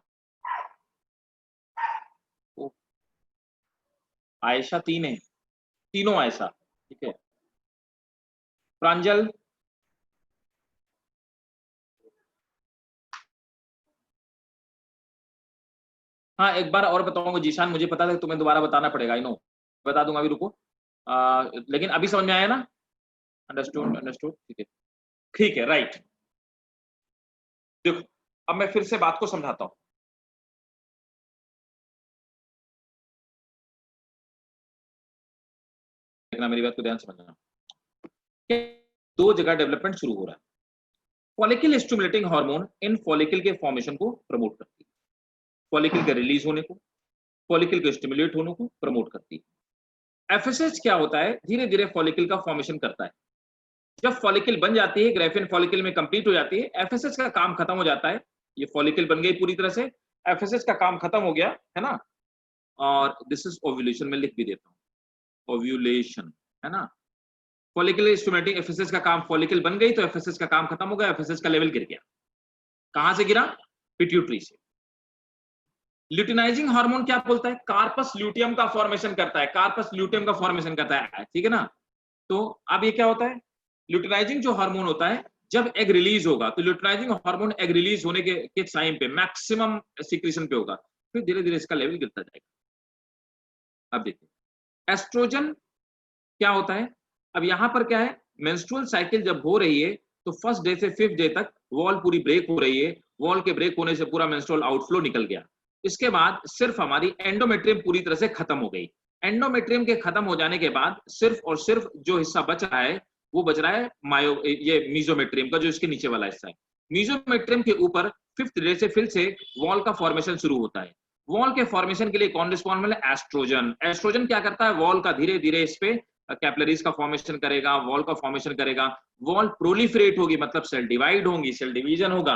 आयशा तीन है, तीनों आयशा, ठीक है। प्रांजल, हाँ एक बार और बताऊंगा। जीशान मुझे पता था, तुम्हें दोबारा बताना पड़ेगा, आई नो, बता दूंगा अभी, रुको। लेकिन अभी समझ में आया ना? अंडरस्टूड, अंडरस्टूड, ठीक है, ठीक है, राइट। देखो अब मैं फिर से बात को समझाता हूं। देखना, मेरी बात को ध्यान समझना। दो जगह डेवलपमेंट शुरू हो रहा है। फॉलिकल स्टिमुलेटिंग हार्मोन इन फॉलिकल के फॉर्मेशन को प्रमोट करती है, फॉलिकल के रिलीज होने को, फॉलिकल के स्टिमुलेट होने को प्रमोट करती है। एफएसएच क्या होता है, धीरे धीरे फॉलिकल का फॉर्मेशन करता है। जब फॉलिकल बन जाती है, ग्रेफिन फॉलिकल में कंप्लीट हो जाती है, एफएसएच का काम खत्म हो जाता है। ये फॉलिकल बन गई पूरी तरह से, एफएसएच का काम खत्म हो गया, है ना। और दिस इज ओव्यूलेशन, में लिख भी देता हूं, ओव्यूलेशन, है ना। फॉलिकल स्टिमुलेटिंग एफएसएच का काम, फॉलिकल बन गई तो एफएसएच का काम खत्म हो गया, एफएसएच का लेवल गिर गया। कहां से गिरा? पिट्यूटरी से। ल्यूटिनाइजिंग हार्मोन क्या बोलता है, कार्पस ल्यूटियम का फॉर्मेशन करता है, कार्पस ल्यूटियम का फॉर्मेशन करता है, ठीक है ना। तो अब ये क्या होता है, ल्यूटिनाइजिंग जो हार्मोन होता है जब एग रिलीज होगा तो ल्यूटिनाइजिंग हार्मोन एग रिलीज होने के टाइम पे मैक्सिमम सीक्रेशन पे होगा, फिर धीरे धीरे इसका लेवल गिरता जाएगा। अब देखिए एस्ट्रोजन क्या होता है। अब यहाँ पर क्या है, मेंस्ट्रुअल साइकिल जब हो रही है तो फर्स्ट डे से फिफ्थ डे तक वॉल पूरी ब्रेक हो रही है, वॉल के ब्रेक होने से पूरा मेंस्ट्रुअल आउटफ्लो निकल गया। इसके बाद सिर्फ हमारी एंडोमेट्रियम पूरी तरह से खत्म हो गई। एंडोमेट्रियम के खत्म हो जाने के बाद सिर्फ और सिर्फ जो हिस्सा बच रहा है वो बच रहा है ये मीजोमेट्रियम का, जो इसके नीचे वाला हिस्सा है। मीजोमेट्रियम के ऊपर फिफ्थ डे से फिर से वॉल का फॉर्मेशन शुरू होता है। वॉल के फॉर्मेशन के लिए कौन रिस्पॉन्सिबल है? एस्ट्रोजन। एस्ट्रोजन क्या करता है? वॉल का धीरे धीरे इस पे कैपिलरीज का फॉर्मेशन करेगा, वॉल का फॉर्मेशन करेगा, वॉल प्रोलिफरेट होगी, मतलब सेल डिवाइड होंगी, सेल डिवीजन होगा,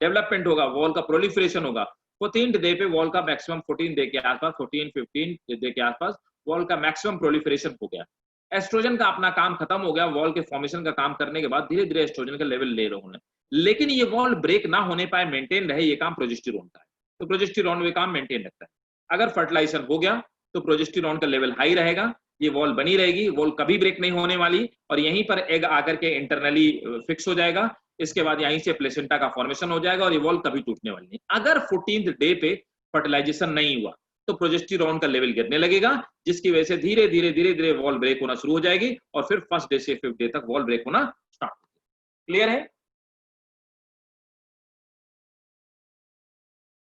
डेवलपमेंट होगा, वॉल का प्रोलिफरेशन होगा। 14th डे पे वॉल का मैक्सिमम 14 डे के आसपास, 14-15 डे के आसपास वॉल का मैक्सिमम प्रोलिफरेशन हो गया। एस्ट्रोजन का अपना काम खत्म हो गया, वॉल के फॉर्मेशन का काम करने के बाद धीरे धीरे एस्ट्रोजन का लेवल ले रहे होने, लेकिन ये वॉल ब्रेक ना होने पाए, मेंटेन रहे, ये काम प्रोजेस्टेरोन का है। तो प्रोजेस्टेरोन वो काम मेंटेन रखता है। अगर फर्टिलाइजेशन हो गया तो प्रोजेस्टेरोन का लेवल हाई रहेगा, ये वॉल बनी रहेगी, वॉल कभी ब्रेक नहीं होने वाली, और यहीं पर एग आकर के इंटरनली फिक्स हो जाएगा। इसके बाद यहीं से प्लेसेंटा का फॉर्मेशन हो जाएगा और ये वॉल कभी टूटने वाली नहीं। अगर 14th डे पे फर्टिलाइजेशन नहीं हुआ तो प्रोजेस्टेरोन का लेवल गिरने लगेगा, जिसकी वजह से धीरे धीरे धीरे धीरे वॉल ब्रेक होना शुरू हो जाएगी और फिर फर्स्ट डे से फिफ्थ डे तक वॉल ब्रेक होना स्टार्ट हो जाएगी। क्लियर है?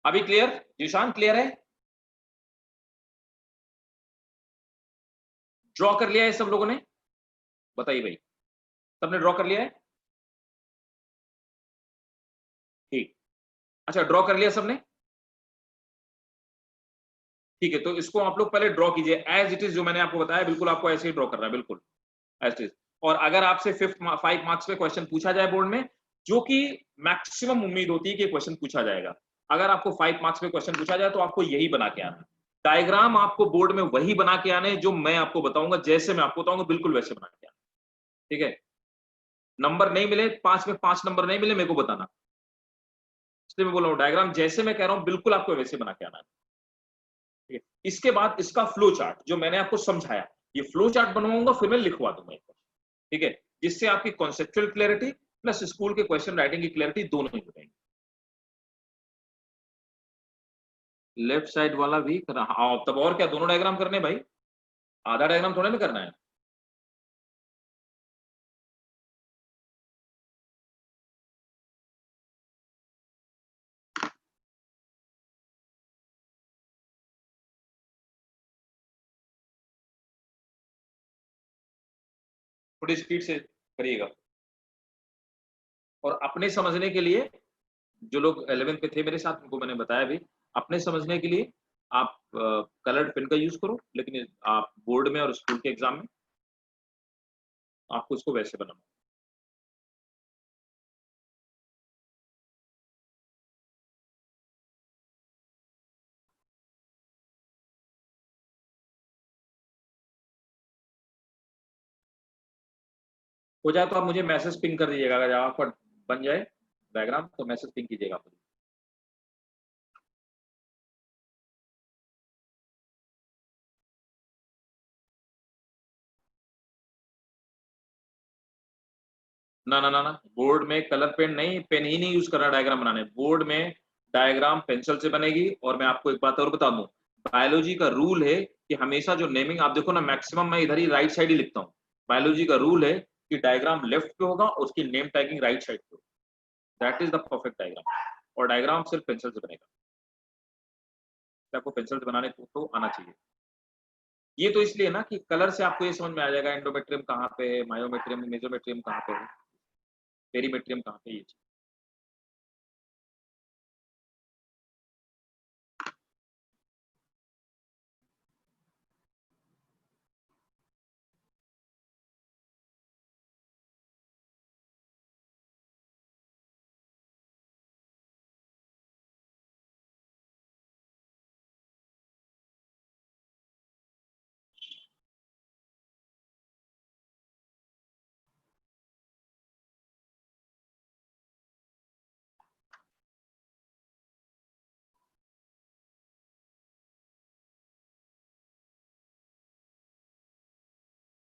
अभी क्लियर? जीशान क्लियर है? ड्रॉ कर लिया है सब लोगों ने? बताइए भाई, सबने ड्रॉ कर लिया है? ठीक, अच्छा ड्रॉ कर लिया सबने? ठीक है, तो इसको आप लोग पहले ड्रॉ कीजिए एज इट इज, जो मैंने आपको बताया बिल्कुल आपको ऐसे ही ड्रॉ करना है, बिल्कुल एज इट इज। और अगर आपसे 5 मार्क्स पे क्वेश्चन पूछा जाए बोर्ड में, जो कि मैक्सिमम उम्मीद होती है कि क्वेश्चन पूछा जाएगा, अगर आपको 5 मार्क्स पे क्वेश्चन पूछा जाए तो आपको यही बना के आना। डायग्राम आपको बोर्ड में वही बना के आने जो मैं आपको बताऊंगा, जैसे मैं आपको बताऊंगा बिल्कुल वैसे बना के आना। ठीक है? नंबर नहीं मिले 5 में, 5 नंबर नहीं मिले, मेरे को बताना। इसलिए मैं बोल रहा हूँ डायग्राम जैसे मैं कह रहा हूँ बिल्कुल आपको वैसे बना के आना है। ठीक है? इसके बाद इसका फ्लो चार्ट जो मैंने आपको समझाया, ये फ्लो चार्ट बनवाऊंगा, फिर मैं लिखवा दूंगा। ठीक है? जिससे आपकी कॉन्सेप्चुअल क्लैरिटी प्लस स्कूल के क्वेश्चन राइटिंग की क्लैरिटी दोनों ही हो जाएंगी। लेफ्ट साइड वाला भी करना, हाँ तब और क्या, दोनों डायग्राम करने भाई, आधा डायग्राम थोड़ा ना करना है। थोड़ी स्पीड से करिएगा। और अपने समझने के लिए, जो लोग 11th पे थे मेरे साथ, उनको मैंने बताया भी, अपने समझने के लिए आप कलर्ड पेन का यूज करो, लेकिन आप बोर्ड में और स्कूल के एग्जाम में आपको इसको वैसे बनाना। हो जाए तो आप मुझे मैसेज पिंग कर दीजिएगा, अगर आपका बन जाए डायग्राम तो मैसेज पिंग कीजिएगा आप। ना ना ना ना, बोर्ड में कलर पेन नहीं, पेन ही नहीं यूज करना डायग्राम बनाने। बोर्ड में डायग्राम पेंसिल से बनेगी। और मैं आपको एक बात और बता दूं, बायोलॉजी का रूल है कि हमेशा जो नेमिंग, आप देखो ना मैक्सिमम मैं इधर ही राइट साइड ही लिखता हूँ। बायोलॉजी का रूल है कि डायग्राम लेफ्ट पे होगा और उसकी नेम टैगिंग राइट साइड पे होगा। That is the perfect diagram. और डायग्राम सिर्फ पेंसिल से बनेगा, तो आपको पेंसिल से बनाने को तो आना चाहिए। ये तो इसलिए ना कि कलर से आपको ये समझ में आ जाएगा एंडोमेट्रियम कहाँ पे है, मायोमेट्रियम मेसोमेट्रियम कहाँ पे है, पेरीमेट्रियम कहाँ पे, ये चीज।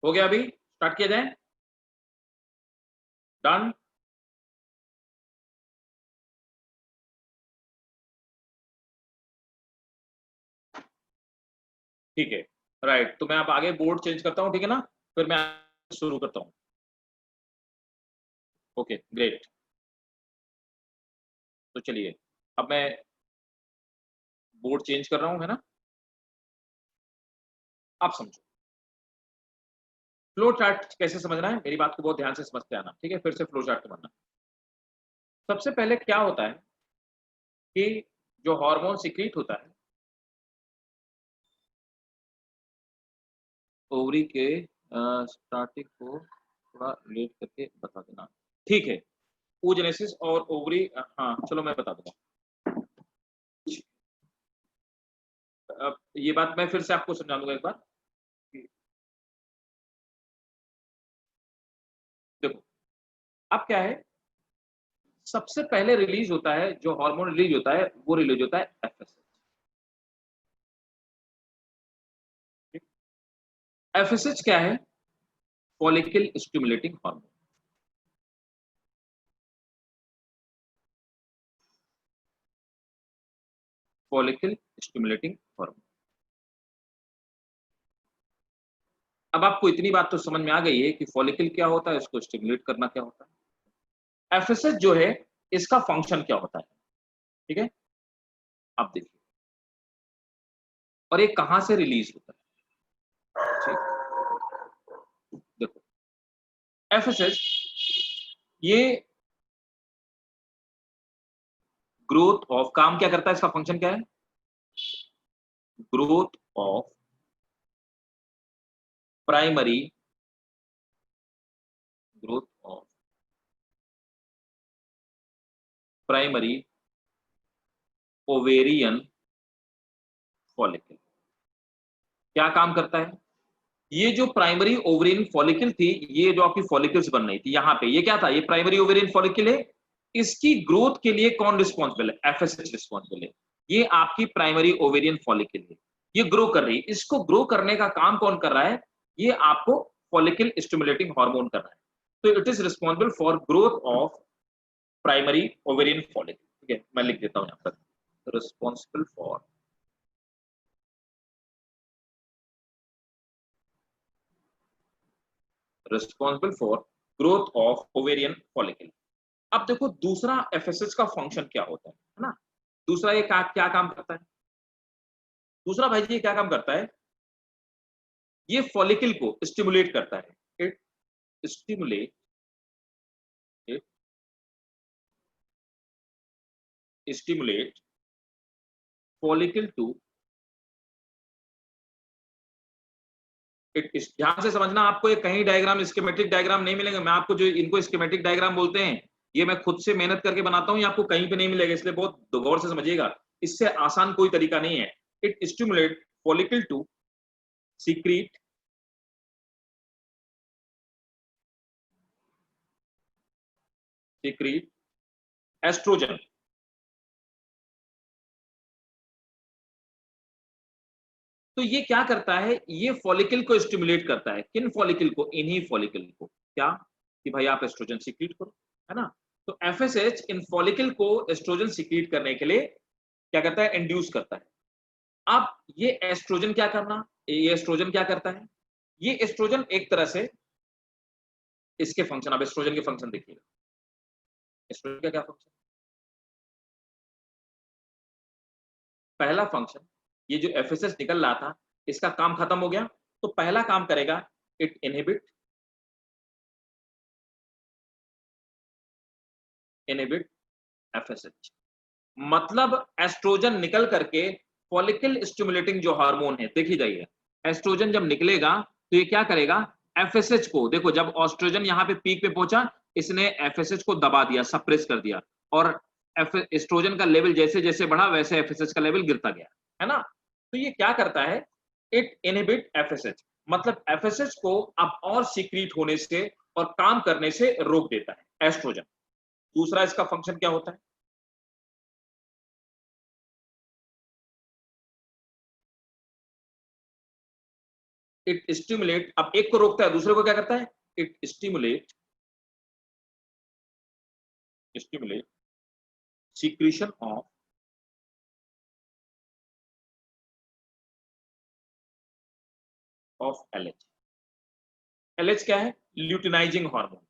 हो गया? अभी स्टार्ट किया जाए? डन। ठीक है, राइट। तो मैं अब आगे बोर्ड चेंज करता हूँ, ठीक है ना? फिर मैं शुरू करता हूँ। Okay, great. तो चलिए, अब मैं बोर्ड चेंज कर रहा हूँ, है ना? आप समझो। फ्लो चार्ट कैसे समझना है? मेरी बात को बहुत ध्यान से समझते आना, ठीक है? फिर से फ्लो चार्ट समझना। सबसे पहले क्या होता है कि जो हार्मोन सीक्रेट होता है ओवरी के स्टार्टिंग को थोड़ा लेट करके बता देना। ठीक है, oogenesis और ओवरी हाँ, चलो मैं बता दूँगा। ये बात मैं फिर से आपको समझा दूँगा एक बार। कि देखो, अब क्या है, सबसे पहले रिलीज़ होता है, जो हार्मोन रिलीज़ होता है, वो रिलीज़ होता है एफएसएच। ठीक? एफएसएच क्या है? Follicle stimulating hormone. Follicle stimulating hormone. अब आपको इतनी बात तो समझ में आ गई है कि फॉलिकल क्या होता है, इसको स्टिमुलेट करना क्या होता है। एफएसएच जो है, इसका फंक्शन क्या होता है? ठीक है? आप देखिए, और ये कहाँ से रिलीज़ होता है? ठीक, देखो, एफएसएच ये ग्रोथ ऑफ काम क्या करता है, इसका फंक्शन क्या है? Growth of primary growth of primary ovarian follicle. क्या काम करता है? ये जो प्राइमरी ओवेरियन फॉलिकल थी, ये जो आपकी फॉलिकल्स बन रही थी यहाँ पे, ये क्या था? ये प्राइमरी ओवेरियन फॉलिकल है। इसकी ग्रोथ के लिए कौन रिस्पॉन्सिबल है? एफएसएच रिस्पॉन्सिबल है। ये आपकी प्राइमरी ओवेरियन फॉलिकल है, ये ग्रो कर रही है। इसको ग्रो करने का काम कौन कर रहा है? ये आपको फॉलिकल स्टिमुलेटिंग हार्मोन कर रहा है। तो it is responsible for growth of primary ovarian follicle. ठीक है, मैं लिख देता हूं यहां पर, responsible for growth of ovarian follicle. अब देखो, दूसरा एफएसएच का फंक्शन क्या होता है ना? दूसरा ये क्या काम करता है? दूसरा भाई जी ये क्या काम करता है? ये फॉलिकल को स्टिमुलेट करता है। It stimulate it stimulate follicle to ध्यान से समझना, आपको ये कहीं डायग्राम, स्कीमेटिक डायग्राम नहीं मिलेंगे। मैं आपको जो इनको स्कीमेटिक डायग्राम बोलते हैं, ये मैं खुद से मेहनत करके बनाता हूँ, ये आपको कहीं पे नहीं मिलेगा, इसलिए बहुत गौर से समझिएगा। इससे आसान कोई तरीका नहीं है। It stimulate follicle to secrete secrete estrogen. तो ये क्या करता है? ये फॉलिकल को स्टिमुलेट करता है। किन फॉलिकल को? इन्हीं फॉलिकल को। क्या? कि भाई आप एस्ट्रोजन सीक्रेट करो, है ना? तो एफएसएच इन फॉलिकल को एस्ट्रोजन सीक्रेट करने के लिए क्या करता है? इंड्यूस करता है। अब ये एस्ट्रोजन क्या करना, ये एस्ट्रोजन क्या करता है? ये एस्ट्रोजन एक तरह से इसके फंक्शन, अब एस्ट्रोजन के फंक्शन देखिएगा। एस्ट्रोजन का क्या फंक्शन? पहला फंक्शन, ये जो एफएसएच निकल रहा था, इसका काम खत्म हो गया, तो पहला काम करेगा, इट इनहिबिट एफएसएच। मतलब एस्ट्रोजन निकल करके फॉलिकल स्टिमुलेटिंग जो हार्मोन है, देखिए जाइए, एस्ट्रोजन जब निकलेगा तो ये क्या करेगा? एफएसएच को, देखो जब एस्ट्रोजन यहाँ पे पीक पे पहुंचा, इसने एफएसएच को दबा दिया, सप्रेस कर दिया, और एस्ट्रोजन का लेवल जैसे जैसे बढ़ा, वैसे एफएसएच का लेवल गिरता गया, है ना? तो ये क्या करता है? इट इनहिबिट एफएसएच, मतलब एफएसएच को अब और सीक्रेट होने से और काम करने से रोक देता है एस्ट्रोजन। दूसरा इसका फंक्शन क्या होता है? इट स्टिमुलेट, अब एक को रोकता है, दूसरे को क्या करता है? It stimulate secretion of of LH। LH क्या है? Luteinizing hormone.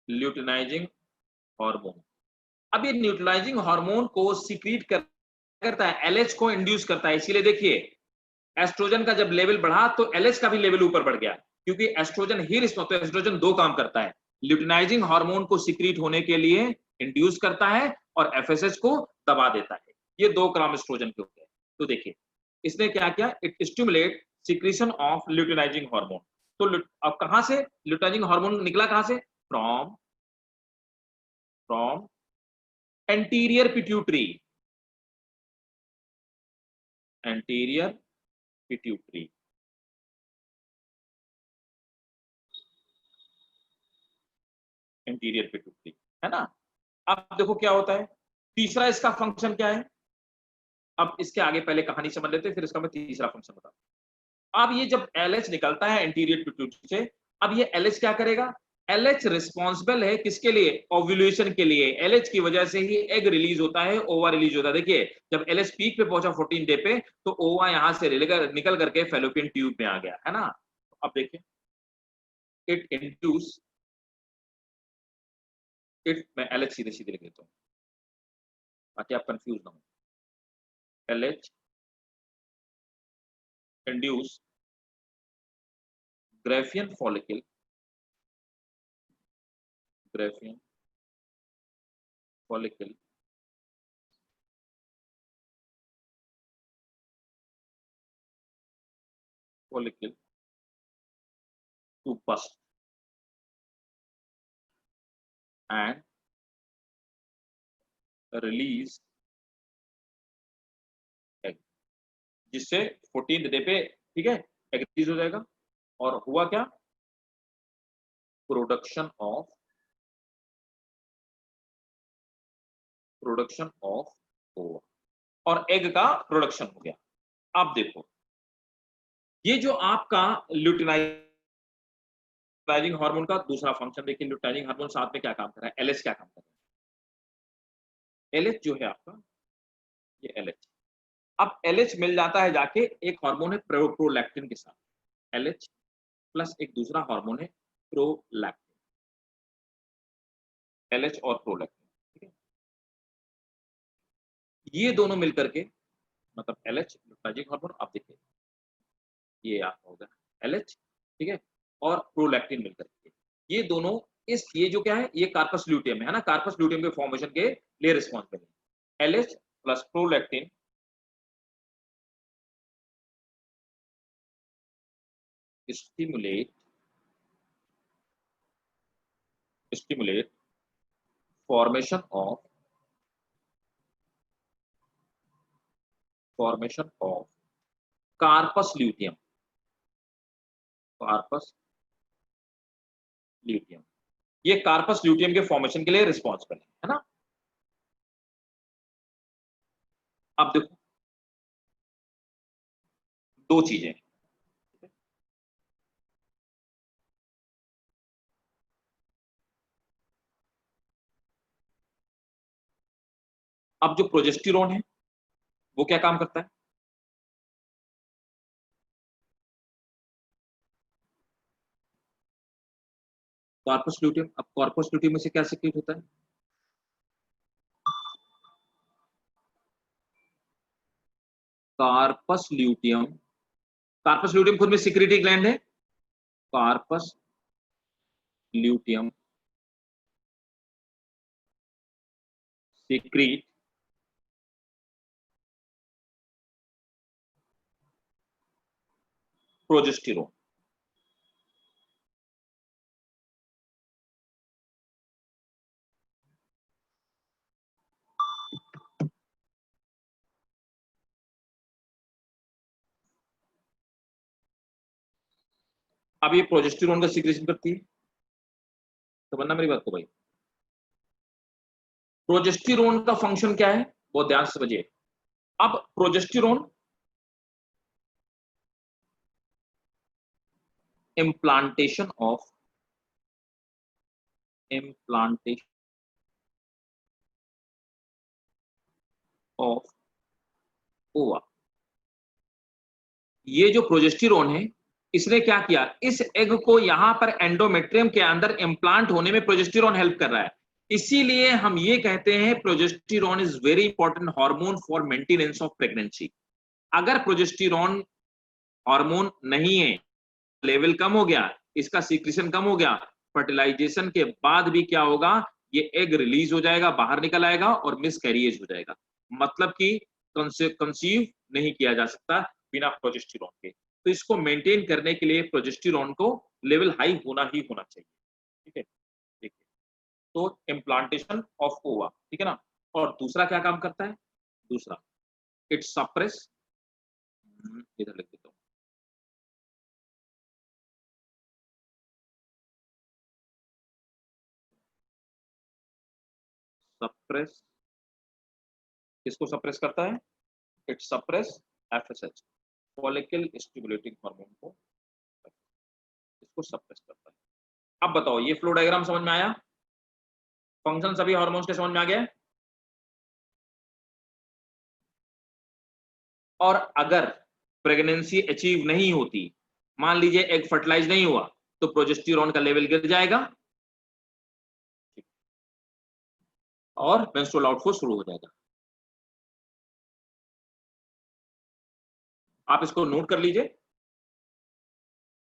Luteinizing hormone. अब ये न्यूट्रलाइजिंग हार्मोन को सीक्रेट करता है, LH को इंड्यूस करता है। इसीलिए देखिए एस्ट्रोजन का जब लेवल बढ़ा तो LH का भी लेवल ऊपर बढ़ गया, क्योंकि एस्ट्रोजन ही रिस्पॉन्स, एस्ट्रोजन दो काम करता है, ल्यूटिनाइजिंग हार्मोन को सीक्रेट होने के लिए इंड्यूस करता है और FSH को दबा देता है। ये दो काम एस्ट्रोजन के होते हैं। तो देखिए इसने क्या किया, it stimulate secretion of luteinizing hormone. तो अब कहां से ल्यूटिनाइजिंग हार्मोन निकला, कहां से? From anterior pituitary, anterior pituitary. Anterior pituitary है ना। अब देखो क्या होता है, तीसरा इसका फंक्शन क्या है। अब इसके आगे पहले कहानी समझ लेते हैं, फिर इसका मैं तीसरा फंक्शन बताऊं। अब ये जब LH निकलता है एंटीरियर पिट्यूटरी से, अब ये LH क्या करेगा? LH रिस्पॉन्सिबल है किसके लिए? ओव्यूलेशन के लिए। LH की वजह से ही एग रिलीज होता है, ओवा रिलीज होता है। देखिए जब LH पीक पे पहुंचा 14 डे पे, तो ओवा यहां से निकल करके फेलोपियन ट्यूब में आ गया, है ना। अब देखिए इट इंड्यूस, इट, मैं LH सीधे सीधे लिख देता हूं ताकि आप कंफ्यूज ना हो। LH induce Graafian follicle, Graafian follicle follicle to burst and release egg, जिससे 14th डे पे, ठीक है, एग रिलीज हो जाएगा। और हुआ क्या? प्रोडक्शन ऑफ ओवा और एग का प्रोडक्शन हो गया। अब देखो ये जो आपका ल्यूटिनाइजिंग हार्मोन का दूसरा फंक्शन देखिए, ल्यूटिनाइजिंग हार्मोन साथ में क्या काम कर रहा है, LH क्या काम कर रहा है। LH जो है आपका, ये LH, अब LH मिल जाता है जाके, एक हार्मोन है प्रोलैक्टिन के साथ, LH प्लस एक दूसरा हार्मोन है प्रोलैक्टिन, LH और प्रोलैक्टिन, ठीक है। ये दोनों मिलकर के मतलब LH ल्यूटिनाइजिंग हार्मोन, आप देखिए ये आपका होगा LH, ठीक है, और प्रोलैक्टिन मिलकर के ये दोनों, इस ये जो क्या है, ये कार्पस ल्यूटियम है ना, कार्पस ल्यूटियम के फॉर्मेशन के लिए रिस्पॉन्सिबल है। LH plus prolactin stimulate formation of corpus luteum, corpus luteum, ये कार्पस ल्यूटियम के फॉर्मेशन के लिए रिस्पॉन्सिबल है ना। अब देखो दो चीजें, अब जो प्रोजेस्टेरोन है वो क्या काम करता है? कार्पस ल्यूटियम, अब कार्पस ल्यूटियम में से क्या सीक्रेट होता है? कार्पस ल्यूटियम, कार्पस ल्यूटियम खुद में सिक्रेटरी ग्लैंड है, कार्पस ल्यूटियम सीक्रेट प्रोजेस्टेरोन। अब ये प्रोजेस्टेरोन का सीक्रेशन करती है, समझना मेरी बात को भाई। प्रोजेस्टेरोन का फंक्शन क्या है वो ध्यान से समझिए। अब प्रोजेस्टेरोन इम्प्लांटेशन ऑफ ओवा। ये जो प्रोजेस्टेरोन है, इसने क्या किया, इस एग को यहां पर एंडोमेट्रियम के अंदर इम्प्लांट होने में प्रोजेस्टेरोन हेल्प कर रहा है। इसीलिए हम ये कहते हैं progesterone is very important hormone for maintenance of pregnancy. अगर प्रोजेस्टेरोन हार्मोन नहीं है, लेवल कम हो गया, इसका सीक्रेशन कम हो गया, फर्टिलाइजेशन के बाद भी क्या होगा, ये एग रिलीज हो जाएगा, बाहर निकल आएगा और मिसकैरिएज हो जाएगा। मतलब कि कंसीव नहीं किया जा सकता बिना प्रोजेस्टेरोन के। तो इसको मेंटेन करने के लिए प्रोजेस्टेरोन को लेवल हाई होना ही होना चाहिए। ठीक है, ठीक है। तो इम्प्लांटेशन ऑफ ओवा, ठीक है ना। और दूसरा क्या काम करता है, दूसरा इट सप्रेस, इधर लिख देता हूं, सप्रेस, किसको सप्रेस करता है, it suppress FSH, follicle stimulating hormone को इसको सप्रेस करता है। अब बताओ, ये फ्लो डायग्राम समझ में आया, फंक्शन सभी हार्मोन्स के समझ में आ गया। और अगर प्रेगनेंसी अचीव नहीं होती, मान लीजिए एग फर्टिलाइज नहीं हुआ, तो प्रोजेस्टेरोन का लेवल गिर जाएगा और मेंस्ट्रुअल आउटफ्लो शुरू हो जाएगा। आप इसको नोट कर लीजिए,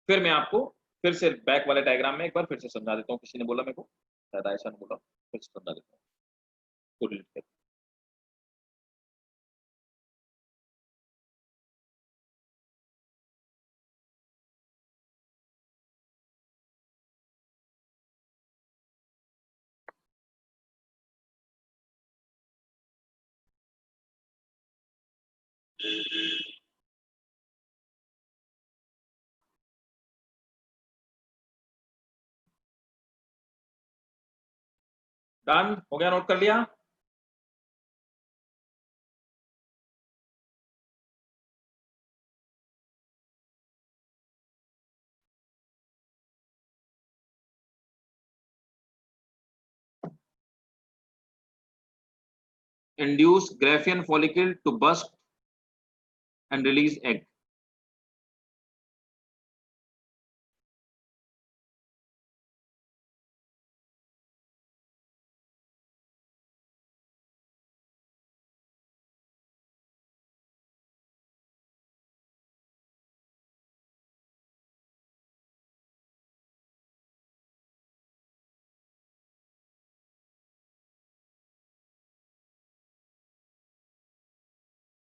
फिर मैं आपको फिर से बैक वाले डायग्राम में एक बार फिर से समझा देता हूँ। किसी ने बोला मेरे को, शायद ऐसा नहीं बोला, फिर से समझा देता हूँ। डन हो गया, नोट कर लिया। Induce Graafian follicle to burst and release egg.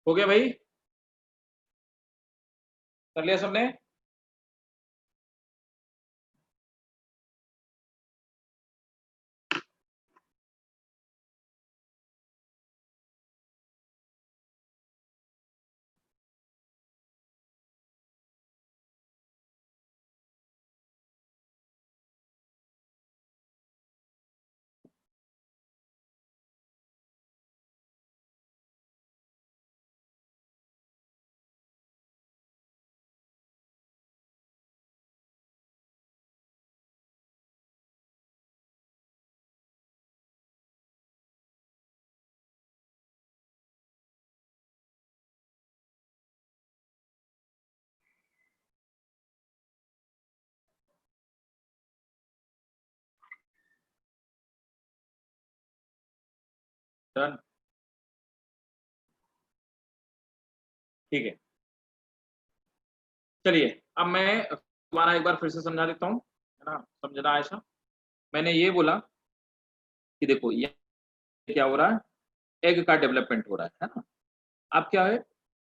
हो गया भाई, कर लिया सबने। डन, ठीक है। चलिए अब मैं दोबारा एक बार फिर से समझा देता हूँ, है ना, समझना ऐसा। मैंने ये बोला कि देखो ये क्या हो रहा है, एग का डेवलपमेंट हो रहा है ना। अब क्या है,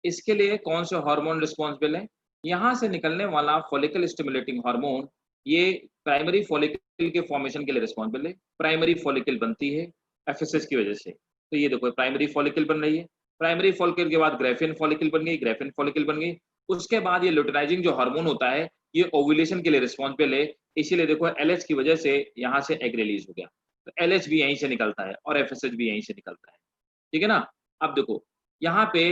इसके लिए कौन से हार्मोन रिस्पॉन्सिबल है, यहाँ से निकलने वाला फॉलिकल स्टिमुलेटिंग हार्मोन, ये प्राइमरी फॉलिकल के फॉर्मेशन के लिए रिस्पॉन्सिबल है। प्राइमरी फॉलिकल बनती है एफएसएच की वजह से। तो ये देखो प्राइमरी फॉलिकल बन रही है, प्राइमरी फॉलिकल के बाद ग्राफियन फॉलिकल बन गई, ग्राफियन फॉलिकल बन गई। उसके बाद ये लुटेनाइजिंग जो हार्मोन होता है, ये ओव्यूलेशन के लिए रिस्पॉन्सिबल है। इसीलिए देखो एलएच की वजह से यहाँ से एग रिलीज हो गया, तो एलएच भी यहीं से निकलता है और एफएसएच भी यहीं से निकलता है। ठीक है ना। अब देखो यहाँ पे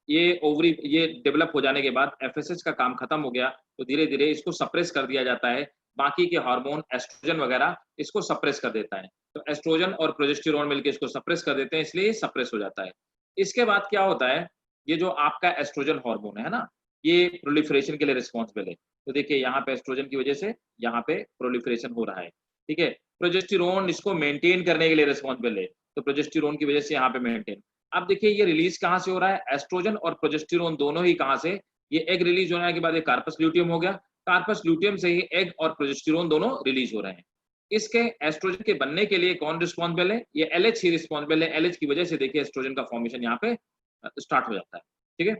ये ओवरी ये डेवलप हो जाने के बाद एफएसएच का काम खत्म हो गया, तो धीरे धीरे इसको सप्रेस कर दिया जाता है। बाकी के हार्मोन एस्ट्रोजन वगैरह इसको सप्रेस कर देता है। तो एस्ट्रोजन और प्रोजेस्टेरोन मिलकर इसको सप्रेस कर देते हैं, इसलिए सप्रेस हो जाता है। इसके बाद क्या होता है, ये जो आपका एस्ट्रोजन हार्मोन है ना, ये प्रोलिफरेशन के लिए रिस्पॉन्सिबल है। तो देखिए यहाँ पे एस्ट्रोजन की वजह से यहाँ पे प्रोलिफरेशन हो रहा है, ठीक है। प्रोजेस्टेरोन इसको मेंटेन करने के लिए रिस्पॉन्सिबल है, तो प्रोजेस्टेरोन की वजह से यहाँ पे मेंटेन। अब देखिए ये रिलीज कहाँ से हो रहा है, एस्ट्रोजन और प्रोजेस्टेरोन दोनों ही कहाँ से, ये एग रिलीज होने के बाद ये कार्पस ल्यूटियम हो गया, कार्पस ल्यूटियम से ही एग और प्रोजेस्टेरोन दोनों रिलीज हो रहे हैं। इसके एस्ट्रोजन के बनने के लिए कौन रिस्पॉन्सिबल है, ये एलएच ही रिस्पॉन्सिबल है। एलएच की वजह से देखिए एस्ट्रोजन का फॉर्मेशन यहाँ पे स्टार्ट हो जाता है, ठीक है।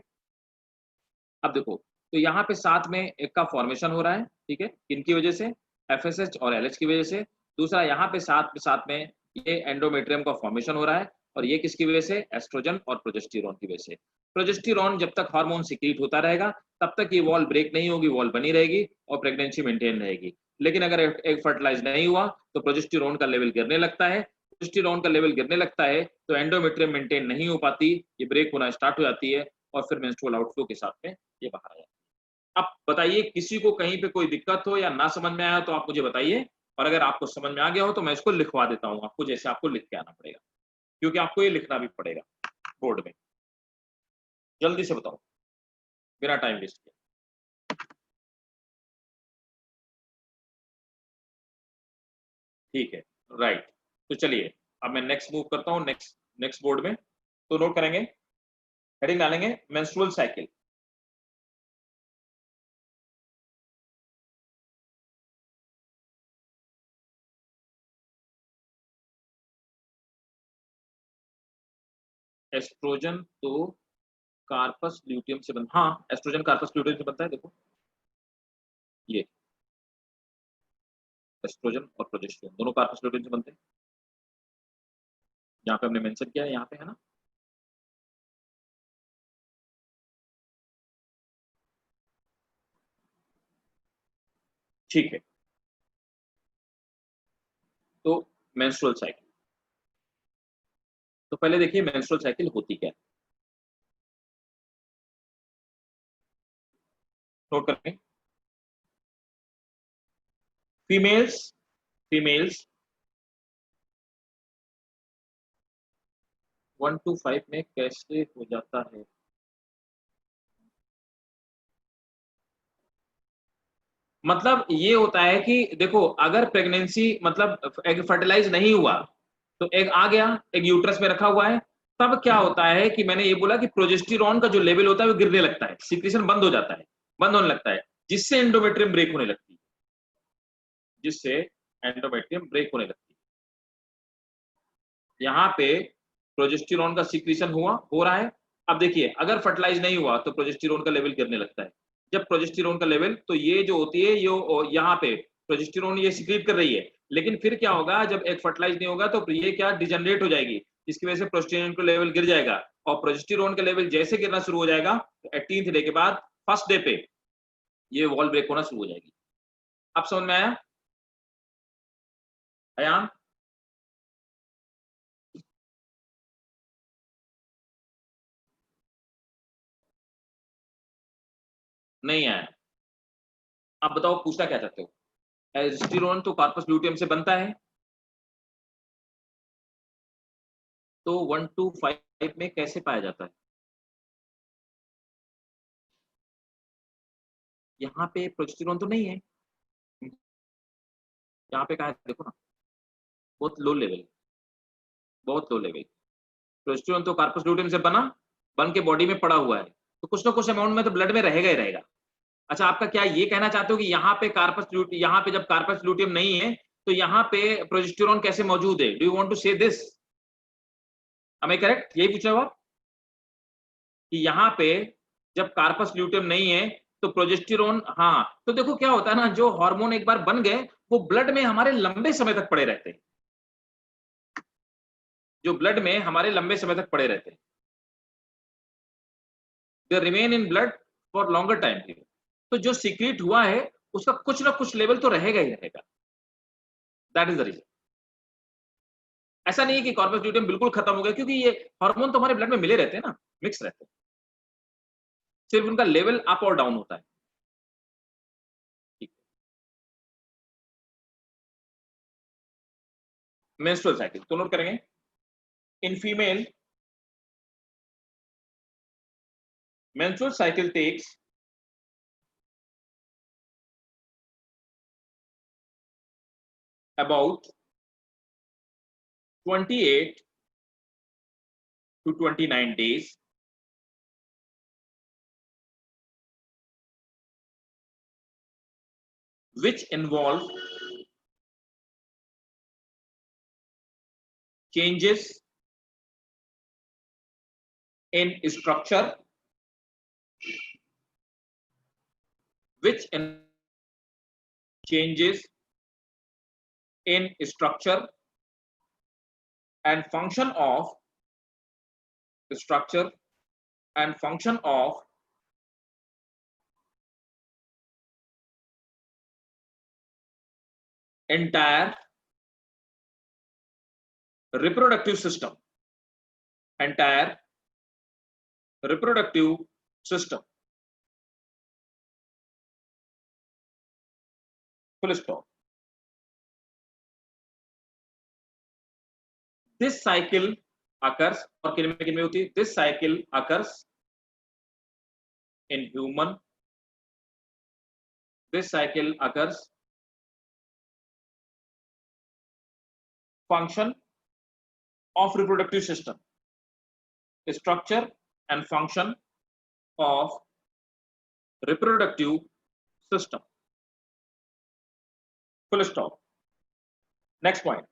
अब देखो, तो यहाँ पे साथ में एक का फॉर्मेशन हो रहा है, ठीक है, किनकी वजह से, एफएसएच और एलएच की वजह से। दूसरा यहाँ पे साथ में ये एंडोमेट्रियम का फॉर्मेशन हो रहा है, और ये किसकी वजह से, एस्ट्रोजन और प्रोजेस्टेरोन की वजह से। प्रोजेस्टेरोन जब तक हार्मोन सीक्रेट होता रहेगा तब तक ये वॉल ब्रेक नहीं होगी, वॉल बनी रहेगी और प्रेगनेंसी मेंटेन रहेगी। लेकिन अगर एग फर्टिलाइज नहीं हुआ तो प्रोजेस्टेरोन का लेवल गिरने लगता है, प्रोजेस्टेरोन का लेवल गिरने लगता है तो एंडोमेट्रियम मेंटेन नहीं हो पाती, ये ब्रेक होना स्टार्ट हो जाती है और फिर मेंस्ट्रुअल आउटफ्लो के साथ में ये बाहर आ जाता है। अब बताइए किसी को कहीं पे कोई दिक्कत हो या ना समझ में आया तो आप मुझे बताइए, और अगर आपको समझ में आ गया हो तो मैं इसको लिखवा देता हूँ आपको, जैसे आपको लिख के आना पड़ेगा, क्योंकि आपको ये लिखना भी पड़ेगा बोर्ड में। जल्दी से बताओ बिना टाइम वेस्ट किए। ठीक है, राइट। तो चलिए अब मैं नेक्स्ट मूव करता हूँ, नेक्स्ट नेक्स्ट बोर्ड में। तो नोट करेंगे, हेडिंग डालेंगे मेंस्ट्रुअल साइकिल। एस्ट्रोजन तो कार्पस ल्यूटियम से बनता, हाँ एस्ट्रोजन कार्पस ल्यूटियम से बनता है, देखो ये एस्ट्रोजन और प्रोजेस्टेरोन दोनों कार्पस ल्यूटियम से बनते हैं, यहाँ पे हमने मेंशन किया है, यहाँ पे है ना। ठीक है, तो मेंस्ट्रुअल साइकिल, तो पहले देखिए मेंस्ट्रुअल साइकिल होती क्या है, नोट करेंगे। फीमेल्स फीमेल्स 1 to 5 में कैसे हो जाता है। मतलब ये होता है कि देखो अगर प्रेगनेंसी मतलब एग फर्टिलाइज नहीं हुआ तो एग आ गया, एग यूट्रस में रखा हुआ है, तब क्या होता है कि मैंने ये बोला कि प्रोजेस्टेरॉन का जो लेवल होता है वो गिरने लगता है, सीक्रेशन बंद हो जाता है, बंद होने लगता है, जिससे एंडोमेट्रियम ब्रेक होने लगती है, जिससे एंडोमेट्रियम ब्रेक होने लगती है। यहाँ पे प्रोजेस्टेरॉन का सीक्रेशन हुआ हो रहा है। अब देखिए अगर फर्टिलाइज नहीं हुआ तो प्रोजेस्टेरॉन का लेवल गिरने लगता है। जब प्रोजेस्टेरॉन का लेवल, तो ये जो होती है ये यहाँ पे प्रोजेस्टेरॉन ये सीक्रेट कर रही है, लेकिन फिर क्या होगा जब एक फर्टिलाइज नहीं होगा तो ये क्या डिजनरेट हो जाएगी, जिसकी वजह से प्रोजेस्टेरॉन का लेवल गिर जाएगा, और प्रोजेस्टेरॉन का लेवल जैसे गिरना शुरू हो जाएगा तो 18th डे के बाद फर्स्ट डे पे ये वॉल ब्रेक होना शुरू हो जाएगी। अब समझ में आया अयान? नहीं आया? आप बताओ पूछना क्या चाहते हो। एस्टिरोन तो कार्पस ल्यूटियम से बनता है, तो 1 to 5 में कैसे पाया जाता है। यहाँ पे प्रोजेस्टेरॉन तो नहीं है, यहाँ पे कहा है देखो ना, बहुत लो लेवल, बहुत लो लेवल। प्रोजेस्टेरॉन तो कार्पस ल्यूटियम से बना, बन के बॉडी में पड़ा हुआ है, तो कुछ ना कुछ अमाउंट में तो ब्लड में रहेगा ही रहेगा। अच्छा आपका क्या ये कहना चाहते हो कि यहाँ पे कार्पस ल्यूटियम, यहाँ पे जब कार्पस ल्यूटियम नहीं है तो यहाँ पे प्रोजेस्टेरॉन कैसे मौजूद है, डू यू वांट टू से दिस, एम आई करेक्ट, यही पूछ रहे हो आप कि यहाँ पे जब कार्पस ल्यूटियम नहीं है तो प्रोजेस्टेरॉन, हाँ तो देखो क्या होता है ना, जो हार्मोन एक बार बन गए वो ब्लड में हमारे लंबे समय तक पड़े रहते हैं, जो ब्लड में हमारे लंबे समय तक पड़े रहते हैं, they remain in blood for longer time period. तो जो सीक्रेट हुआ है उसका कुछ ना कुछ लेवल तो रहेगा ही रहेगा, दैट इज द रीजन। ऐसा नहीं है कि कॉर्पस ल्यूटियम बिल्कुल खत्म हो गया, क्योंकि ये हार्मोन तो हमारे ब्लड में मिले रहते हैं ना, मिक्स रहते हैं, सिर्फ उनका लेवल अप और डाउन होता है। मेंस्ट्रुअल साइकिल तो नोट करेंगे, in female menstrual cycle takes about 28 to 29 days, which involve changes in structure, changes in structure and function of structure and function of entire reproductive system, entire reproductive system. Full stop. This cycle occurs, और किन में होती है? This cycle occurs in human. This cycle occurs function of reproductive system, structure and function of reproductive system. Full stop. Next point.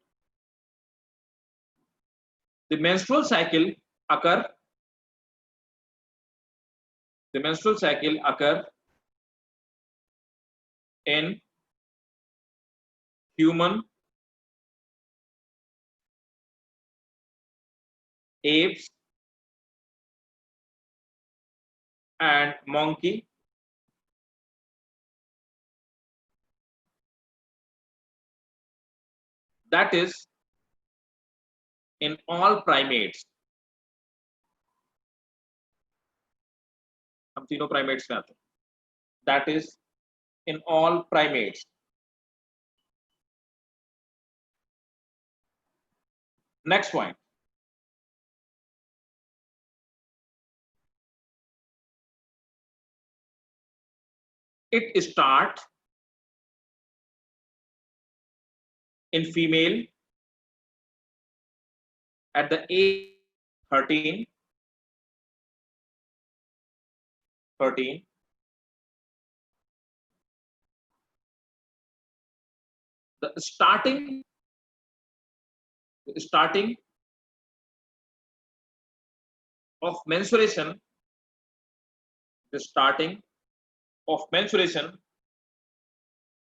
The menstrual cycle occur in human, apes and monkey. That is in all primates. हम तीनों primates में आते हैं. That is in all primates. Next point. It starts in female at the age 13. The starting of menstruation,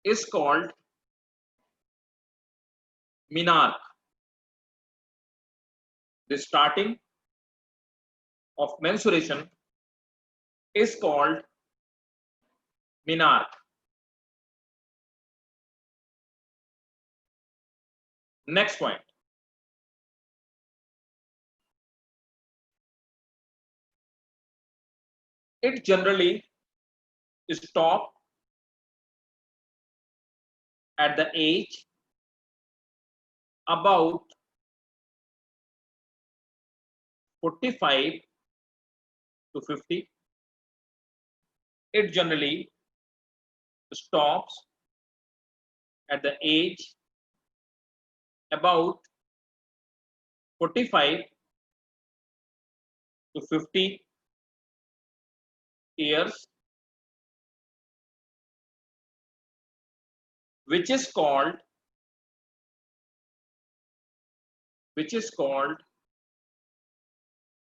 is called menarche. The starting of menstruation is called menarche. Next point. It generally stops at the age about 45 to 50. It generally stops at the age about 45 to 50 years, which is called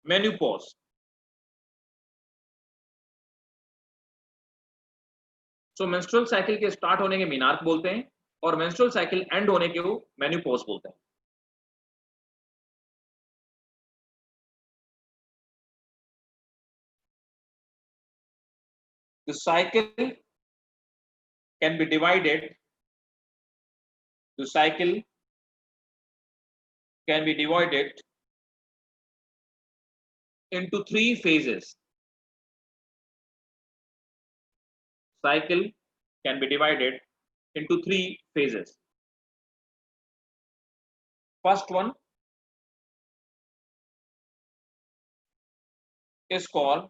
menopause. So menstrual cycle के start होने के menarche बोलते हैं और menstrual cycle and होने के वो menopause बोलते हैं. The cycle can be divided into three phases. Cycle can be divided into three phases. First one is called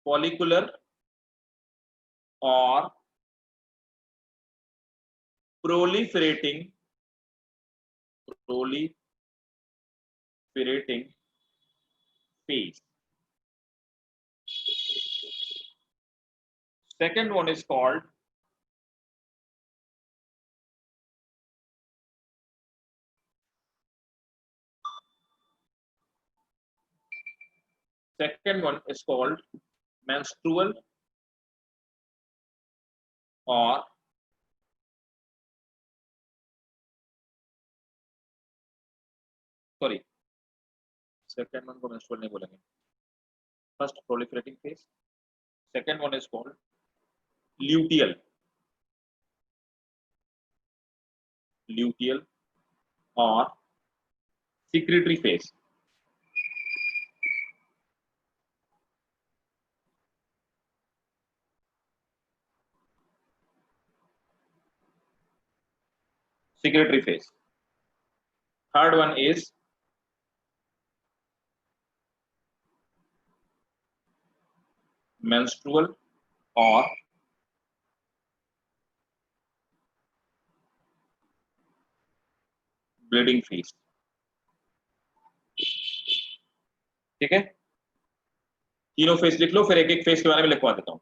follicular or proliferating phase. Second one is called menstrual or sorry, second one को menstrual नहीं बोलेंगे. First proliferating phase. Second one is called luteal or secretory phase. Secretory phase. Third one is menstrual or bleeding phase. ठीक है, तीनों face लिख लो, फिर एक एक फेस के बारे में लिखवा देता हूं.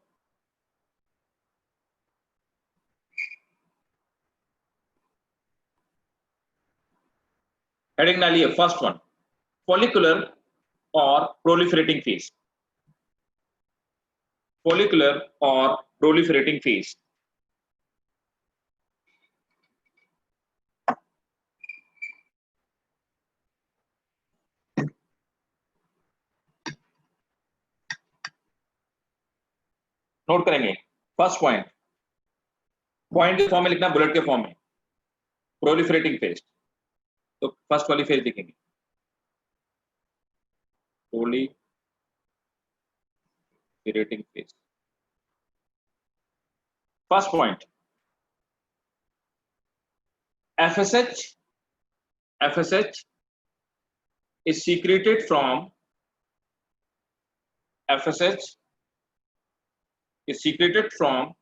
हेडिंग डालिए. First one follicular or proliferating phase. Follicular or proliferating phase. Note करेंगे. फर्स्ट पॉइंट के फॉर्म में लिखना, बुलेट के फॉर्म में. प्रोलिफरेटिंग फेज, तो फर्स्ट वाली फेज लिखेंगे proliferating phase. First point FSH is secreted from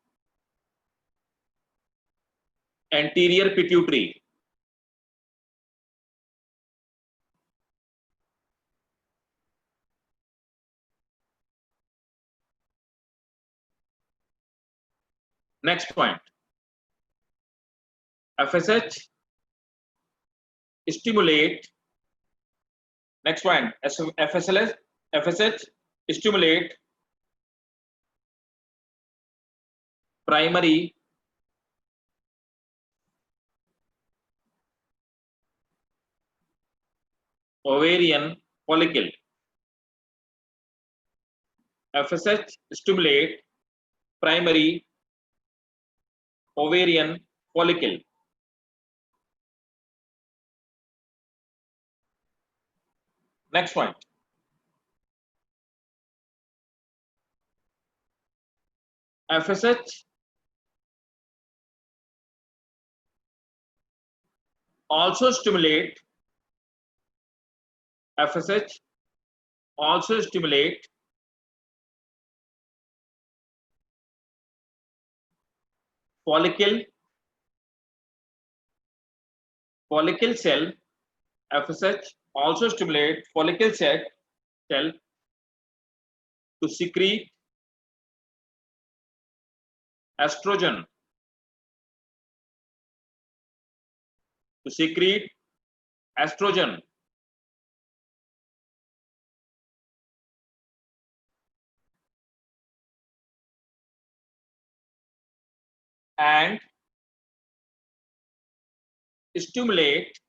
anterior pituitary. Next point, FSH stimulate. Next point, FSH stimulate primary ovarian follicle. FSH stimulate primary ovarian follicle. Next point, FSH also stimulate follicle cell. FSH also stimulate follicle cell to secrete estrogen. And stimulate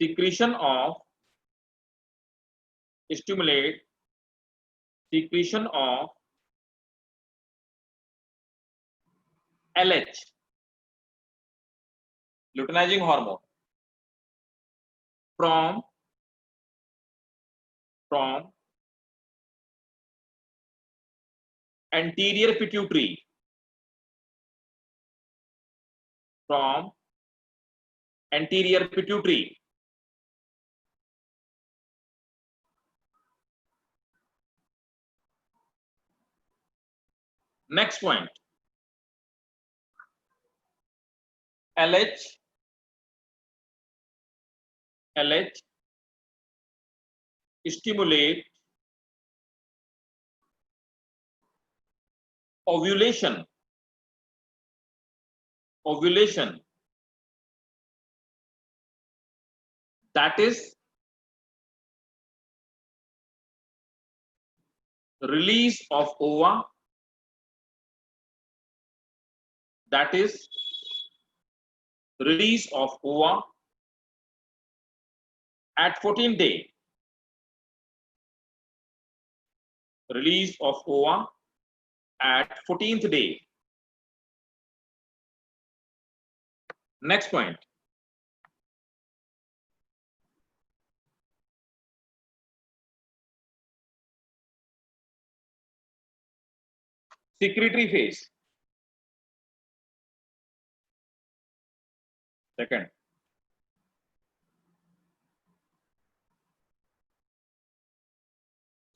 secretion of LH, luteinizing hormone, from anterior pituitary. Next point, LH stimulate ovulation that is release of ova, that is release of ova at 14th day, release of ova at 14th day. Next point, secretory phase. Second,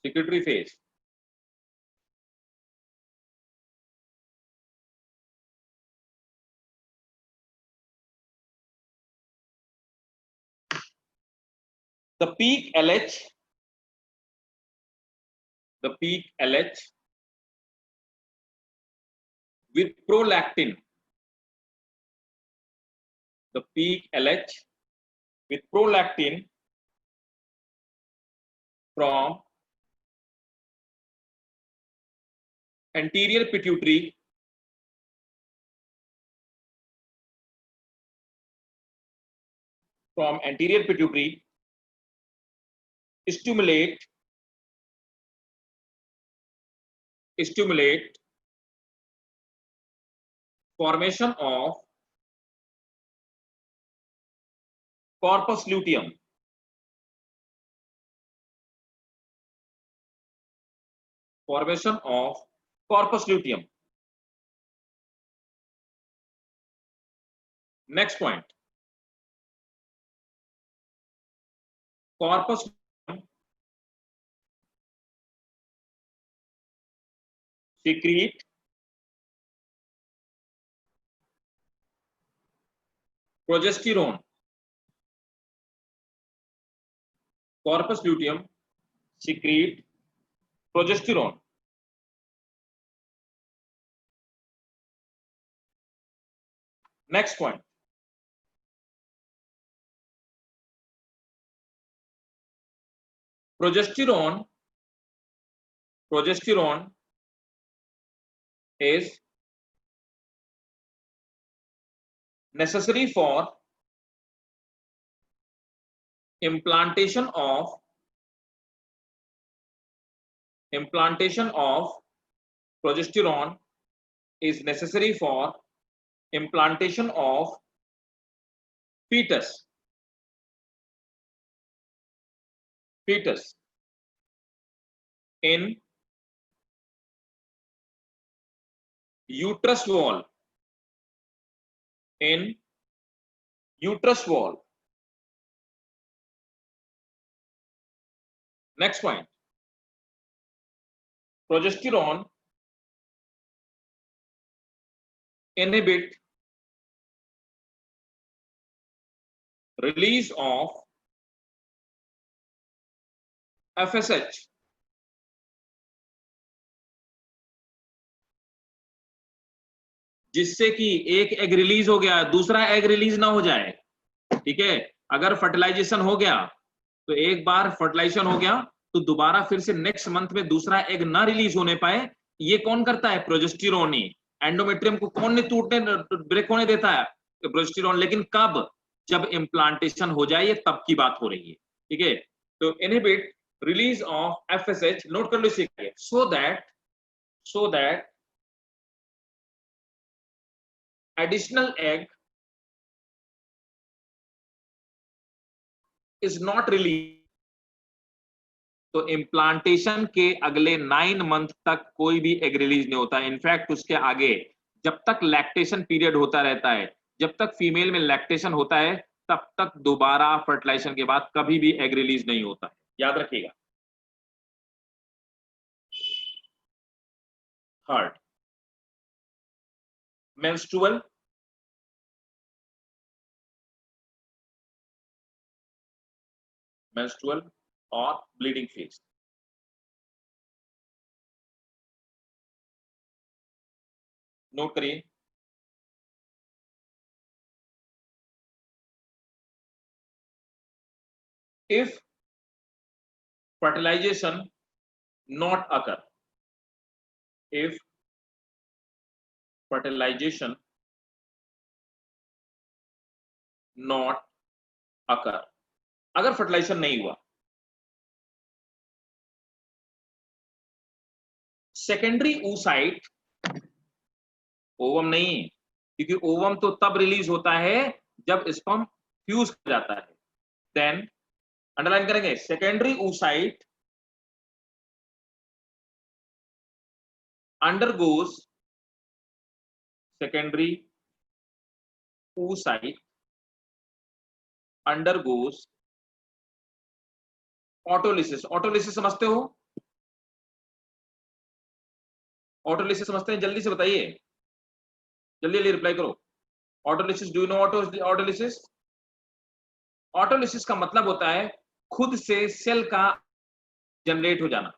secretory phase. The peak LH with prolactin, the peak LH with prolactin from anterior pituitary stimulate formation of corpus luteum, Next point, corpus luteum secrete progesterone, corpus luteum secrete progesterone. Next point, progesterone is necessary for implantation of progesterone is necessary for implantation of fetus in uterus wall, Next point, progesterone inhibit release of FSH, जिससे कि एक egg release हो गया दूसरा egg release ना हो जाए, ठीक है। अगर फर्टिलाइजेशन हो गया तो एक बार फर्टिलाइजेशन हो गया तो दोबारा फिर से नेक्स्ट मंथ में दूसरा एग ना रिलीज होने पाए, ये कौन करता है? प्रोजेस्टेरोन ही। एंडोमेट्रियम को कौन नहीं टूटने ब्रेक होने देता है? प्रोजेस्टेरोन। लेकिन कब? जब इम्प्लांटेशन हो जाए, ये तब की बात हो रही है, ठीक है। तो inhibit release of FSH, note कर लो इसे, so that additional egg is not released। तो इम्प्लांटेशन के अगले 9 मंथ तक कोई भी एग रिलीज नहीं होता। इनफैक्ट उसके आगे जब तक लैक्टेशन पीरियड होता रहता है, जब तक फीमेल में लैक्टेशन होता है, तब तक दोबारा फर्टिलाइजेशन के बाद कभी भी एग रिलीज नहीं होता है, याद रखिएगा। थर्ड, menstrual, menstrual और bleeding phase. नोट करिए. If fertilization not occur, if fertilization not occur, अगर फर्टिलाइजेशन नहीं हुआ, सेकेंडरी oocyte, ओवम नहीं, क्योंकि ओवम तो तब रिलीज होता है जब स्पर्म फ्यूज कर जाता है. देन अंडरलाइन करेंगे, secondary oocyte undergoes, secondary oocyte undergoes autolysis. Autolysis समझते हो? ऑटोलिसिस समझते हैं? जल्दी से बताइए, जल्दी जल्दी रिप्लाई करो. Autolysis, do you know autolysis? Autolysis का मतलब होता है खुद से सेल का जनरेट हो जाना.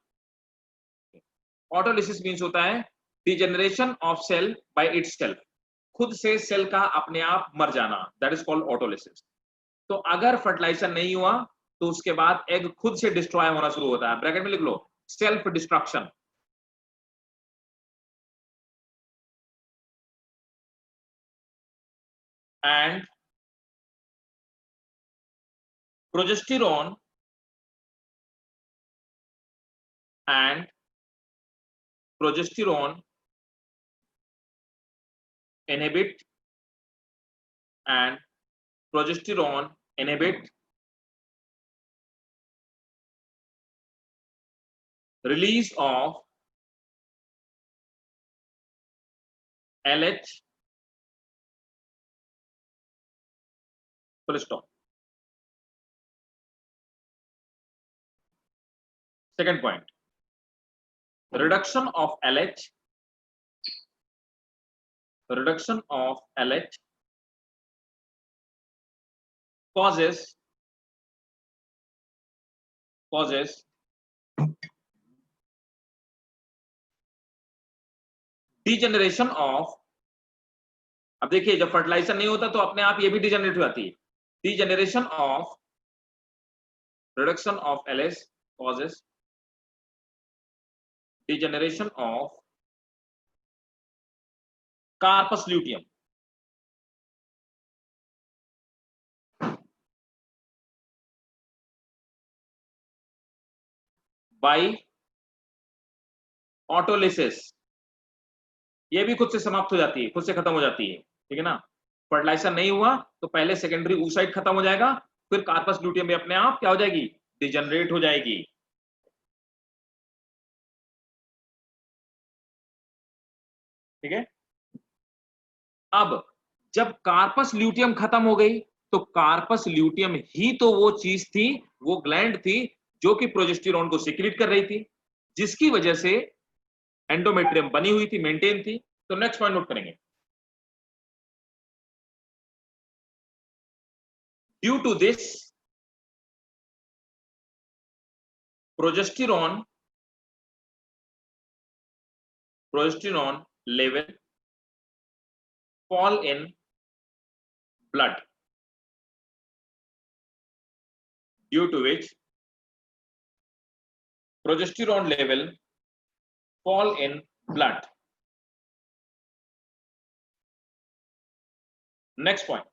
ऑटोलिसिस मींस होता है degeneration of cell by itself, खुद से सेल का अपने आप मर जाना, दैट इज कॉल्ड ऑटोलिसिस. तो अगर फर्टिलाइजेशन नहीं हुआ तो उसके बाद एग खुद से डिस्ट्रॉय होना शुरू होता है. ब्रैकेट में लिख लो, self destruction. And progesterone and progesterone inhibit and progesterone inhibit release of LH, full stop. Second point, reduction of LH, reduction of LH causes degeneration of, अब देखिए जब फर्टिलाइजेशन नहीं होता तो अपने आप ये भी डिजेनरेट हो जाती है. Degeneration of, reduction of LH causes degeneration of corpus luteum. By autolysis, ये भी खुद से समाप्त हो जाती है, खुद से खत्म हो जाती है. ठीक है ना? फर्टिलाइजेशन नहीं हुआ तो पहले सेकेंडरी oocyte खत्म हो जाएगा, फिर कार्पस ल्यूटियम भी अपने आप क्या हो जाएगी? डिजेनरेट हो जाएगी. ठीक है? अब जब कार्पस ल्यूटियम खत्म हो गई तो कार्पस ल्यूटियम ही तो वो चीज थी, वो ग्लैंड थी जो कि प्रोजेस्टेरॉन को सिक्रीट कर रही थी, जिसकी वजह से एंडोमेट्रियम बनी हुई थी, मेंटेन थी. तो नेक्स्ट पॉइंट नोट करेंगे, due to this progesterone level fall in blood, due to which progesterone level fall in blood. Next point,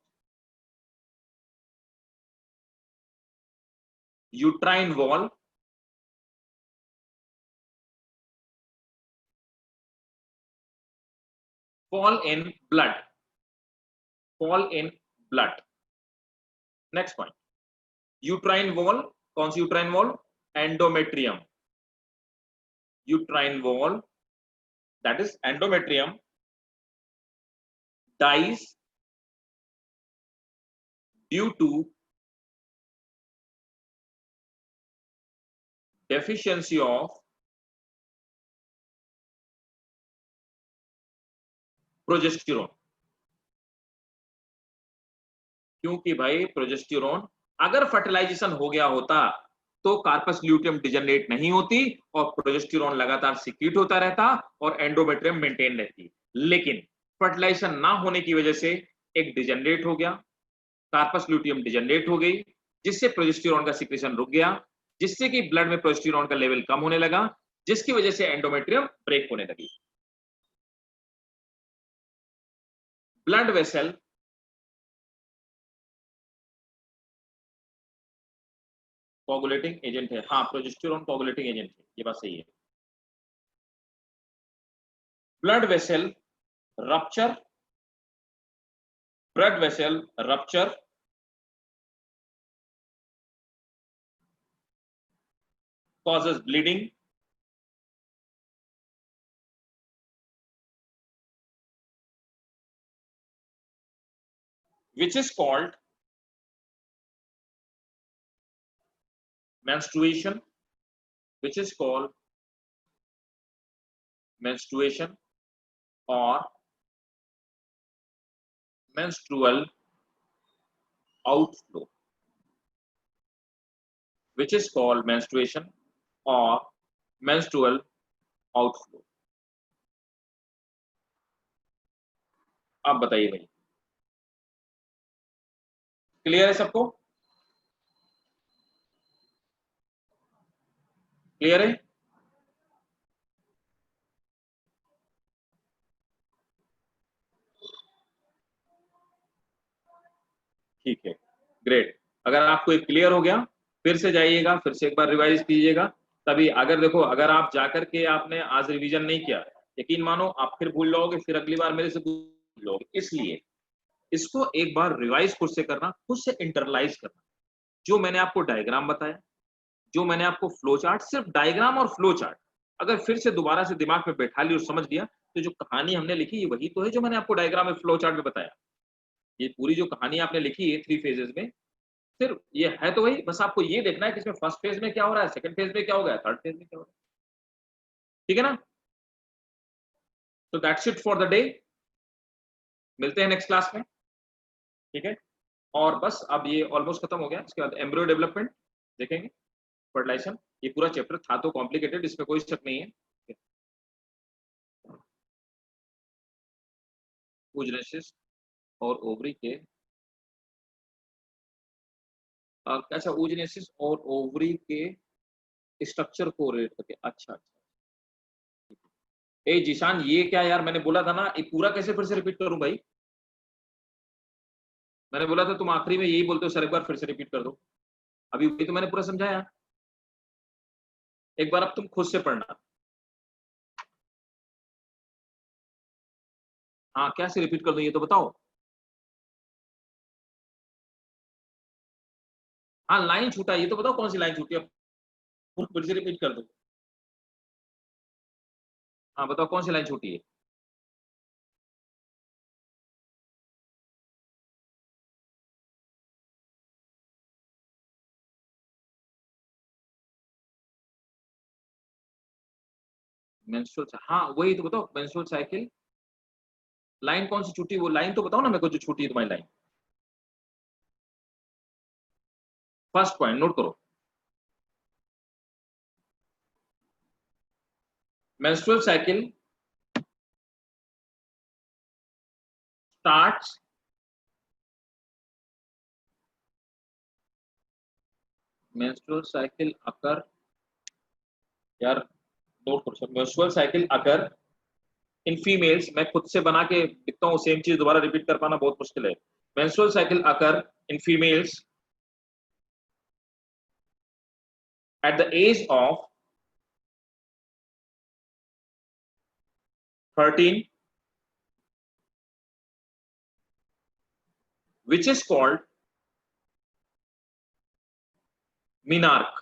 uterine wall fall in blood, fall in blood. Next point, uterine wall, कौन सी uterine wall? Endometrium. Uterine wall, that is endometrium, dies due to deficiency of progesterone. क्योंकि भाई progesterone अगर fertilisation हो गया होता तो corpus luteum degenerate नहीं होती और प्रोजेस्टेरोन लगातार सिक्रीट होता रहता और एंडोमेट्रियम मेंटेन रहती। लेकिन फर्टिलाइजेशन ना होने की वजह से एक डिजनरेट हो गया, कार्पस ल्यूटियम डिजनरेट हो गई, जिससे प्रोजेस्टेरोन का सिक्रेशन रुक गया, जिससे कि ब्लड में प्रोजेस्टेरोन का लेवल कम होने लगा, जिसकी वजह से एंडोमेट्रियम ब्रेक होने लगी। ब्लड वेसल कोगुलेटिंग एजेंट है। हाँ, प्रोजेस्टेरोन कोगुलेटिंग एजेंट है, ये बात सही है। Blood vessel rupture, blood vessel rupture causes bleeding, which is called menstruation, which is called menstruation or menstrual outflow, which is called menstruation or menstrual outflow। अब बताइए भाई, क्लियर है सबको? क्लियर है? ठीक है, ग्रेट। अगर आपको एक क्लियर हो गया, फिर से जाइएगा, फिर से एक बार रिवाइज कीजिएगा। तभी अगर देखो, अगर आप जाकर के आपने आज रिवीजन नहीं किया, यकीन मानो आप फिर भूल जाओगे, फिर अगली बार मेरे से पूछ लोगे। इसलिए इसको एक बार रिवाइज खुद से करना, खुद से इंटरलाइज करना। जो मैंने आपको डायग्राम बताया, जो मैंने आपको फ्लो चार्ट, सिर्फ डायग्राम और फ्लो चार्ट अगर फिर से दोबारा से दिमाग में बैठा ली और समझ लिया, तो जो कहानी हमने लिखी है वही तो है जो मैंने आपको डायग्राम में फ्लो चार्ट में बताया। ये पूरी जो कहानी आपने लिखी है 3 फेजेस में, सिर्फ ये है तो वही। बस आपको ये देखना है कि इसमें फर्स्ट फेज में क्या हो रहा है, सेकंड फेज में क्या हो गया, थर्ड फेज में क्या हो रहा है। ठीक है ना? तो that's it for the day. मिलते हैं नेक्स्ट क्लास में। ठीक है, और बस अब ये ऑलमोस्ट खत्म हो गया। इसके बाद एम्ब्रियो डेवलपमेंट देखेंगे, फर्टिलाइजेशन। ये पूरा चैप्टर था तो कॉम्प्लिकेटेड, इसमें कोई शक नहीं है। oogenesis और ओवरी के अच्छा, oogenesis और ओवरी के स्ट्रक्चर को रेट करके। अच्छा अच्छा, ए जीशान, ये क्या यार, मैंने बोला था ना, ये पूरा कैसे फिर से रिपीट करूं भाई? मैंने बोला था तुम आखिरी में यही बोलते हो, सर एक बार फिर से रिपीट कर दो। अभी वही तो मैंने पूरा समझाया। एक बार अब तुम खुद से पढ़ना। हाँ, कैसे रिपीट कर दो ये तो बताओ। हाँ, लाइन छूटा ये तो बताओ, कौन सी लाइन छूटी है? फिर से रिपीट कर दो। हाँ बताओ, कौन सी लाइन छूटी है? मेंस्ट्रुअल, हाँ वही तो बताओ, मेंस्ट्रुअल साइकिल लाइन कौन सी छूटी, वो लाइन तो बताओ ना मेरे को, जो छूटी है तुम्हारी लाइन। फर्स्ट पॉइंट नोट करो, menstrual cycle starts menstrual cycle occur, यार नोट करो सब। Menstrual cycle occur in females, मैं खुद से बना के लिखता हूँ, सेम चीज दोबारा रिपीट कर पाना बहुत मुश्किल है। Menstrual cycle occur in females at the age of 13, which is called menarche,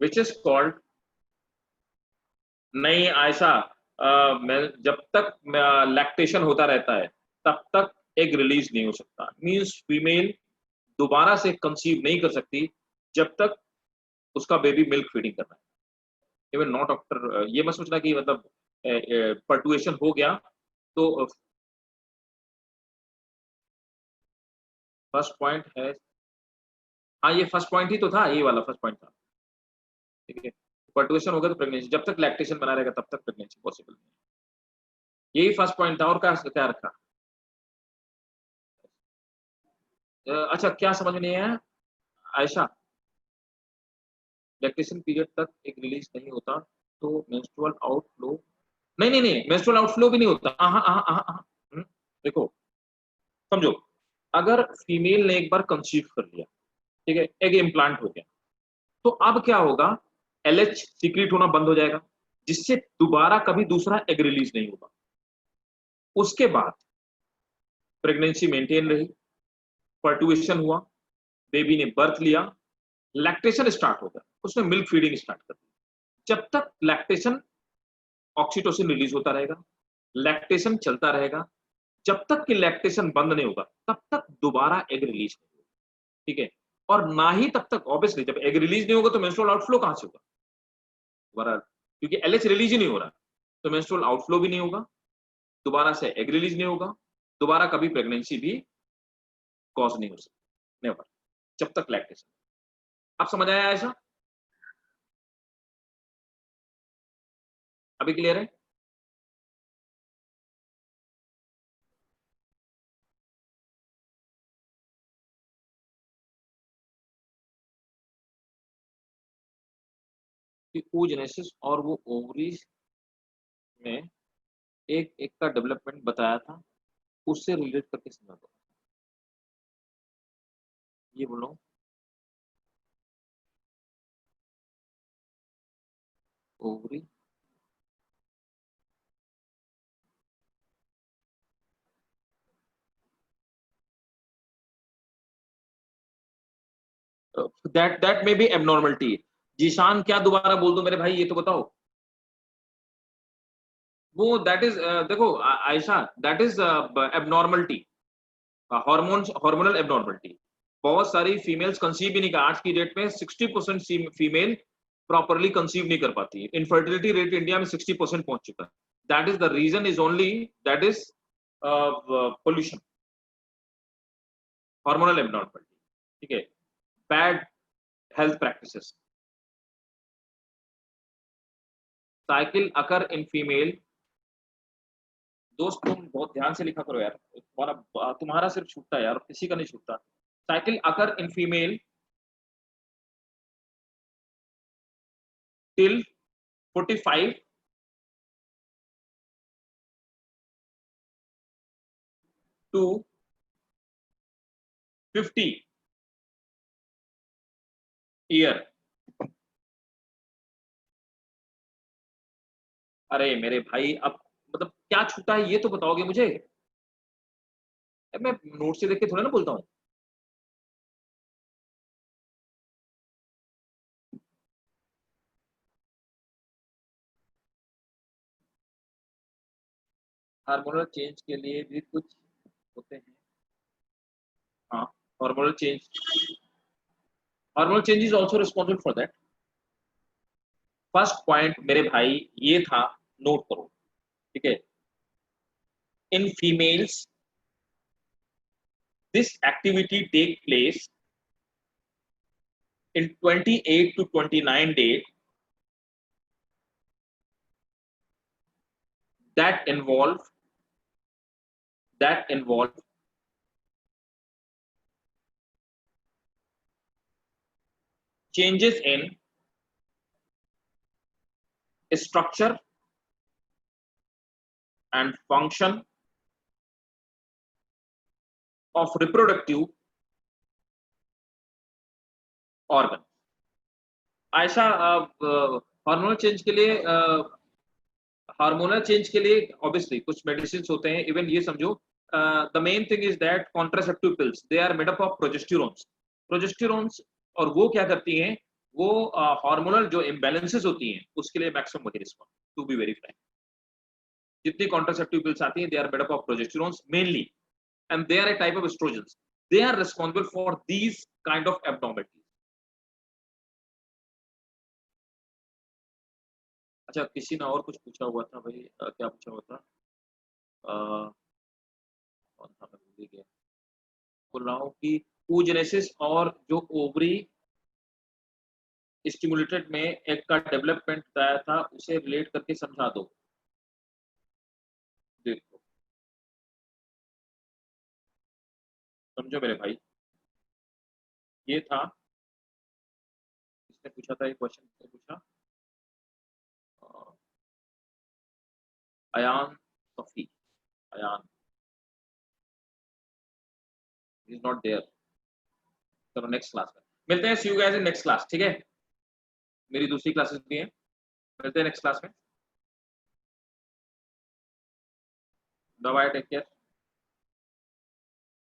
which is called, नहीं ऐसा, जब तक लैक्टेशन होता रहता है तब तक एग रिलीज नहीं हो सकता। मींस फीमेल दोबारा से कंसीव नहीं कर सकती जब तक उसका बेबी मिल्क फीडिंग कर रहा है। इवन नॉट आफ्टर, ये मत सोचना कि मतलब पर्टुएशन हो गया तो फर्स्ट पॉइंट है, हाँ ये फर्स्ट पॉइंट ही तो था, ये वाला फर्स्ट पॉइंट था, ठीक है। पर्टुएशन होगा तो प्रेगनेंसी, जब तक लैक्टेशन बना रहेगा तब तक प्रेगनेंसी पॉसिबल नहीं है। यही फर्स्ट पॉइंट था, और क्या क्या रखा? अच्छा क्या समझ में नहीं आया आयशा? लैक्टेशन पीरियड तक एक रिलीज नहीं होता तो मेंस्ट्रुअल आउटफ्लो, नहीं नहीं नहीं, मेंस्ट्रुअल आउटफ्लो भी नहीं होता। हाँ हाँ हाँ हाँ हाँ। देखो समझो, अगर फीमेल ने एक बार कंसीव कर लिया, ठीक है, एग इम्प्लांट हो गया, तो अब क्या होगा, एलएच सीक्रेट होना बंद हो जाएगा, जिससे दोबारा कभी दूसरा एग रिलीज नहीं होगा। उसके बाद प्रेगनेंसी मेंटेन रही, पर्टुएशन हुआ, बेबी ने बर्थ लिया, लैक्टेशन स्टार्ट होगा, उसने मिल्क फीडिंग स्टार्ट कर दी। जब तक लैक्टेशन, ऑक्सीटोसिन रिलीज होता रहेगा, लैक्टेशन चलता रहेगा, जब तक कि लैक्टेशन बंद नहीं होगा तब तक दोबारा एग रिलीज नहीं होगा, ठीक है। और ना ही तब तक, ऑब्वियसली जब एग रिलीज नहीं होगा तो मेंस्ट्रुअल आउटफ्लो कहां से होगा दोबारा, क्योंकि एलएच रिलीज ही नहीं हो रहा, तो मेंस्ट्रुअल आउटफ्लो भी नहीं होगा, दोबारा से एग रिलीज नहीं होगा, दोबारा कभी प्रेगनेंसी भी कॉज नहीं हो सकती, नेवर, जब तक लैक्टेशन। अब समझ आया ऐसा? अभी क्लियर है? कि oogenesis और वो ओवरीज में एक एक का डेवलपमेंट बताया था, उससे रिलेट करके समझा दो, ये बोलो। Ovary, that may be abnormality. Zeeshan क्या दोबारा बोल दो मेरे भाई, ये तो बताओ। वो दैट इज, देखो Ayesha, that is abnormality, hormonal abnormality. बहुत सारी फीमेल्स कंसीव भी नहीं कर, आज की डेट में 60% फीमेल प्रॉपरली कंसीव नहीं कर पाती है, इनफर्टिलिटी रेट इंडिया में 60% पहुंच चुका है। That is the reason is only, that is pollution, hormonal abnormality, ठीक है, bad health practices. Cycle occur in female, दोस्त तुम बहुत ध्यान से लिखा करो यार, तुम्हारा सिर्फ छूटता है यार, किसी का नहीं छूटता। Cycle occur in female till 45 to 50 year. अरे मेरे भाई, अब मतलब क्या छूटा है ये तो बताओगे मुझे, मैं नोट से देख के थोड़ा ना बोलता हूँ। हार्मोनल चेंज के लिए भी कुछ होते हैं, हाँ, hormonal change, hormonal change is also responsible for that. First point मेरे भाई ये था, नोट करो, ठीक है। In females this activity take place in 28 to 29 days that involve that involve changes in structure and function of reproductive organ। Ayesha, hormonal change के लिए, hormonal change के लिए ऑब्वियसली कुछ मेडिसिन होते हैं, इवन ये समझो, the main thing is that contraceptive pills they are made up of progesterones, progesterones, और वो क्या करती हैं, वो हार्मोनल जो इम्बैलेंसेस होती हैं उसके लिए मैक्सिमम वही respond, to be very frank. जितनी कॉन्ट्रासेप्टिव पिल्स आती हैं they are made up of progesterones mainly, and they are a type of estrogens, they are responsible for these kind of abnormalities. अच्छा किसी ने और कुछ पूछा हुआ था भाई, क्या पूछा हुआ था, कौन था मैं भूल ही गया। बोल रहा हूँ कि oogenesis और जो ओवरी स्टिमुलेटेड में एग का डेवलपमेंट बताया था उसे रिलेट करके समझा दो। देखो समझो मेरे भाई, ये था, इसने पूछा था, एक क्वेश्चन पूछा Ayan Safi, Ayan is not there. चलो नेक्स्ट क्लास में मिलते हैं, see you guys in next class, ठीक है, मेरी दूसरी क्लासेस भी हैं, मिलते हैं नेक्स्ट क्लास में, बाय बाय, टेक केयर।